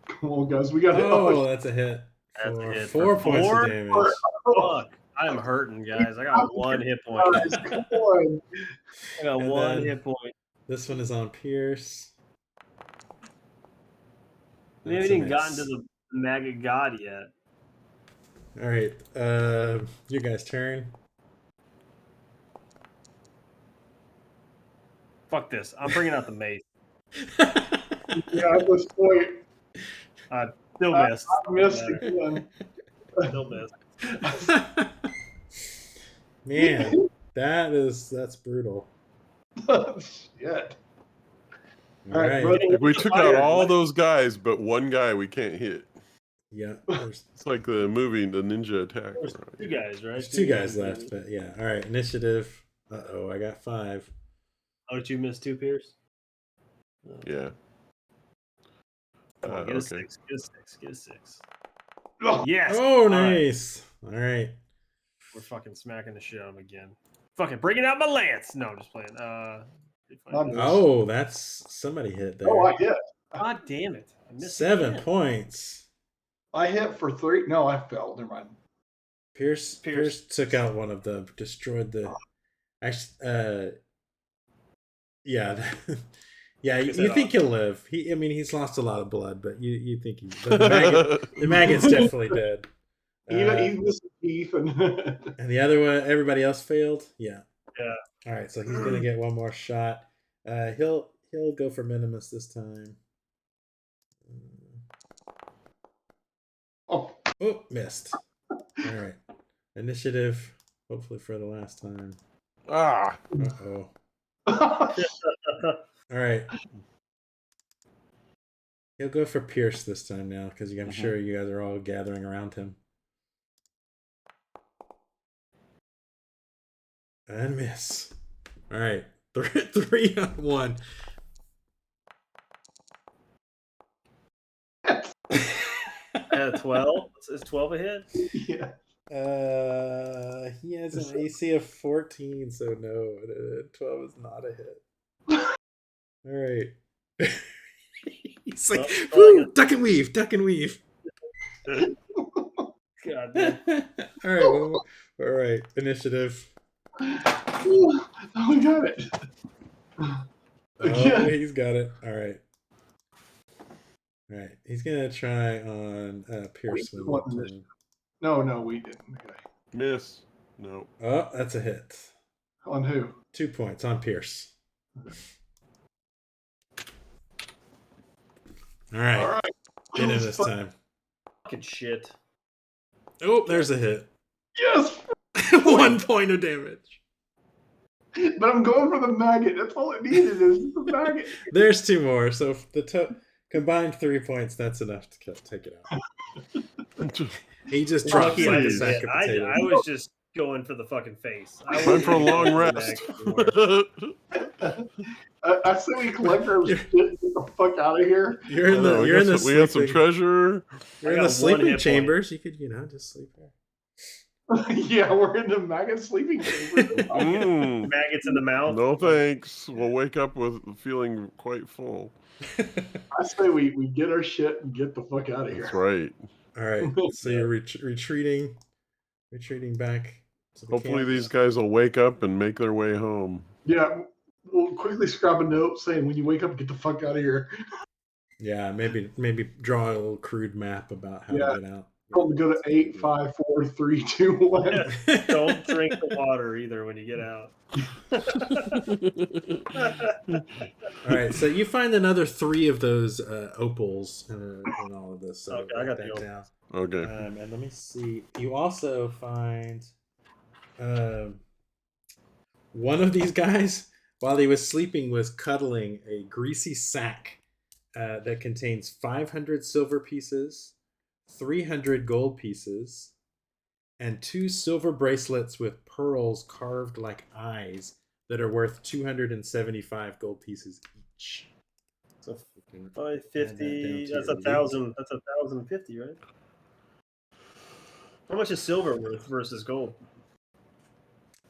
Come on, guys, we got to. Oh, that's a hit. That's a hit. 4 points of damage. Fuck, I am hurting, guys. I got 1 hit point. Come on. I got And 1 then hit point. This one is on Pierce. We haven't even gotten to the maggot god yet. All right, you guys' turn. Fuck this. I'm bringing out the mace. Yeah, at this point. Still missed. I missed again. Still missed. Man, that's brutal. Shit. All right. We took out all those guys, but one guy we can't hit. Yeah. It's like the movie, The Ninja Attack. There's 2 guys, right? There's 2 guys left, but yeah. All right, initiative. Uh-oh, I got 5. Oh, did you miss 2, Pierce? Yeah. Come on, get a okay. 6. Get a 6. Get a 6. Oh, Yes. Oh, nice. All right. We're fucking smacking the shit out of him again. Fucking bringing out my lance. No, I'm just playing. Oh, that's somebody hit there. Oh, I hit. God damn it. I missed 7 again. points. I hit for 3. No, I failed. Never mind. Pierce took out one of them, destroyed the. Actually, Yeah. Yeah, Like I said, you think he'll live. I mean, he's lost a lot of blood, but you think but the maggot's definitely dead. He's missing teeth and And the other one, everybody else failed. Yeah. Yeah. All right, so he's gonna get one more shot. He'll go for minimus this time. oh, Missed. All right, initiative. Hopefully for the last time. Ah. Uh-oh. All right. He'll go for Pierce this time now because I'm sure you guys are all gathering around him. And miss. All right. 3 on 1. Yeah, 12. Is 12 a hit? yeah. He has an AC of 14, so no. 12 is not a hit. All right. He's like, woo, duck and weave, duck and weave. God damn. All right, all right. Initiative. Oh, we got it. Oh, he's got it. All right. All right. He's gonna try on Pierce. No, we didn't. Okay. Miss. No. Oh, that's a hit. On who? 2 points on Pierce. All right. All right. Get in this time. Fucking shit. Oh, there's a hit. Yes. 1 point of damage. But I'm going for the maggot. That's all it needed is the maggot. There's 2 more. So if the combined 3 points, that's enough to take it out. He just drops like a sack of potatoes. I was just going for the fucking face. Time for a long rest. I say we collect our shit and get the fuck out of here. We got some treasure. You're in the sleeping chambers. You could, just sleep there. Yeah, we're in the maggot sleeping chamber. Maggots in the mouth. No thanks. We'll wake up with feeling quite full. I say we get our shit and get the fuck out of here. That's right. All right. So you're retreating back. Hopefully these guys will wake up and make their way home. Yeah, we'll quickly scrap a note saying when you wake up, get the fuck out of here. Yeah, maybe draw a little crude map about how to get out. Go to 8, 5, 4, 3, 2, 1. Don't drink the water either when you get out. All right, so you find another 3 of those opals in all of this. So okay, I got that down. Okay. And let me see. You also find one of these guys, while he was sleeping, was cuddling a greasy sack that contains 500 silver pieces, 300 gold pieces, and 2 silver bracelets with pearls carved like eyes that are worth 275 gold pieces each. So 550. That's 1,000. That's 1,050, right? How much is silver worth versus gold?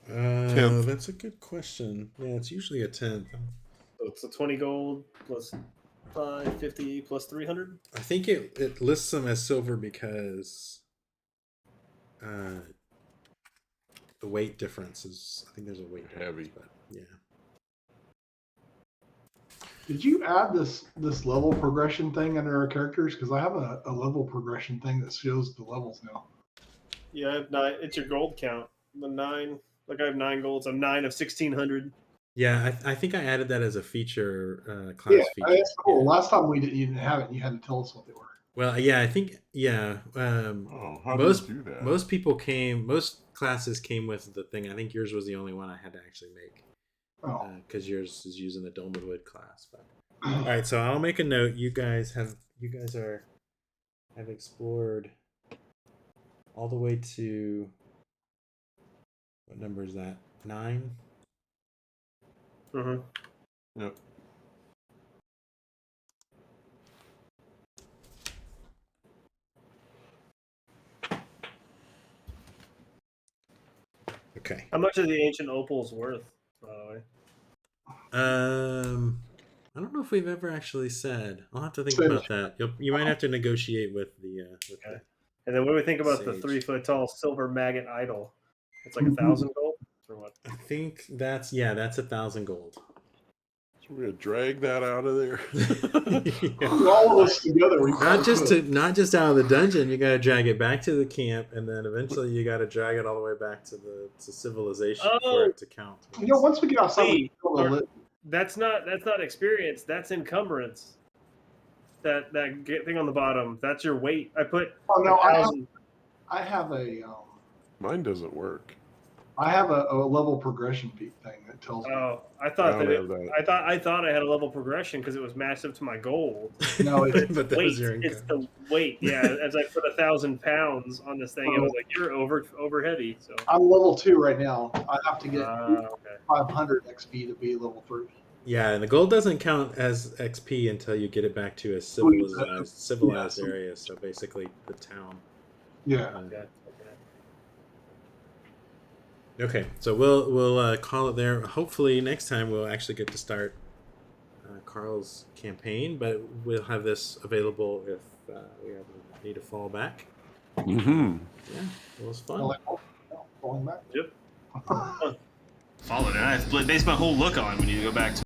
That's a good question. Yeah, it's usually a 10th. So it's a 20 gold plus 550 plus 300. I think it lists them as silver because the weight difference is. I think there's a weight heavy, but yeah. Did you add this level progression thing under our characters? Because I have a level progression thing that shows the levels now. Yeah, I have 9. It's your gold count. The 9. Like I have 9 golds. I'm 9 of 1,600. Yeah, I think I added that as a feature, class feature. That's cool. Yeah. Last time you didn't have it. You had to tell us what they were. Well, yeah, I think most classes came with the thing. I think yours was the only one I had to actually make. Because yours is using the Dolmenwood class. But all right, so I'll make a note. You guys have explored all the way to what number is that? 9. Mm-hmm. Yep. Okay. How much are the ancient opals worth, by the way? I don't know if we've ever actually said. I'll have to think about that. You might have to negotiate with the. Okay. And then what do we think about the 3-foot-tall silver maggot idol? It's like 1,000 gold or what? I think that's 1,000 gold. We're gonna drag that out of there. All of us together. Not just out of the dungeon. You got to drag it back to the camp, and then eventually you got to drag it all the way back to civilization for it to count. Once we get outside, that's not experience. That's encumbrance. That thing on the bottom. That's your weight. I put. Oh no, I have a. Mine doesn't work. I have a level progression thing that tells me. Oh, I thought I thought I had a level progression because it was massive to my gold. No, it's but that was your It's the weight. Yeah, as I put 1,000 pounds on this thing, it was like you're over heavy. So I'm level 2 right now. I have to get 500 XP to be level 3. Yeah, and the gold doesn't count as XP until you get it back to a civilized area. So basically, the town. Yeah. Okay, so we'll call it there. Hopefully next time we'll actually get to start Carl's campaign, but we'll have this available if we ever need to fall back. Mm-hmm. Yeah, it was fun. Falling back. Yep. Followed it. I have to base my whole look on when you go back to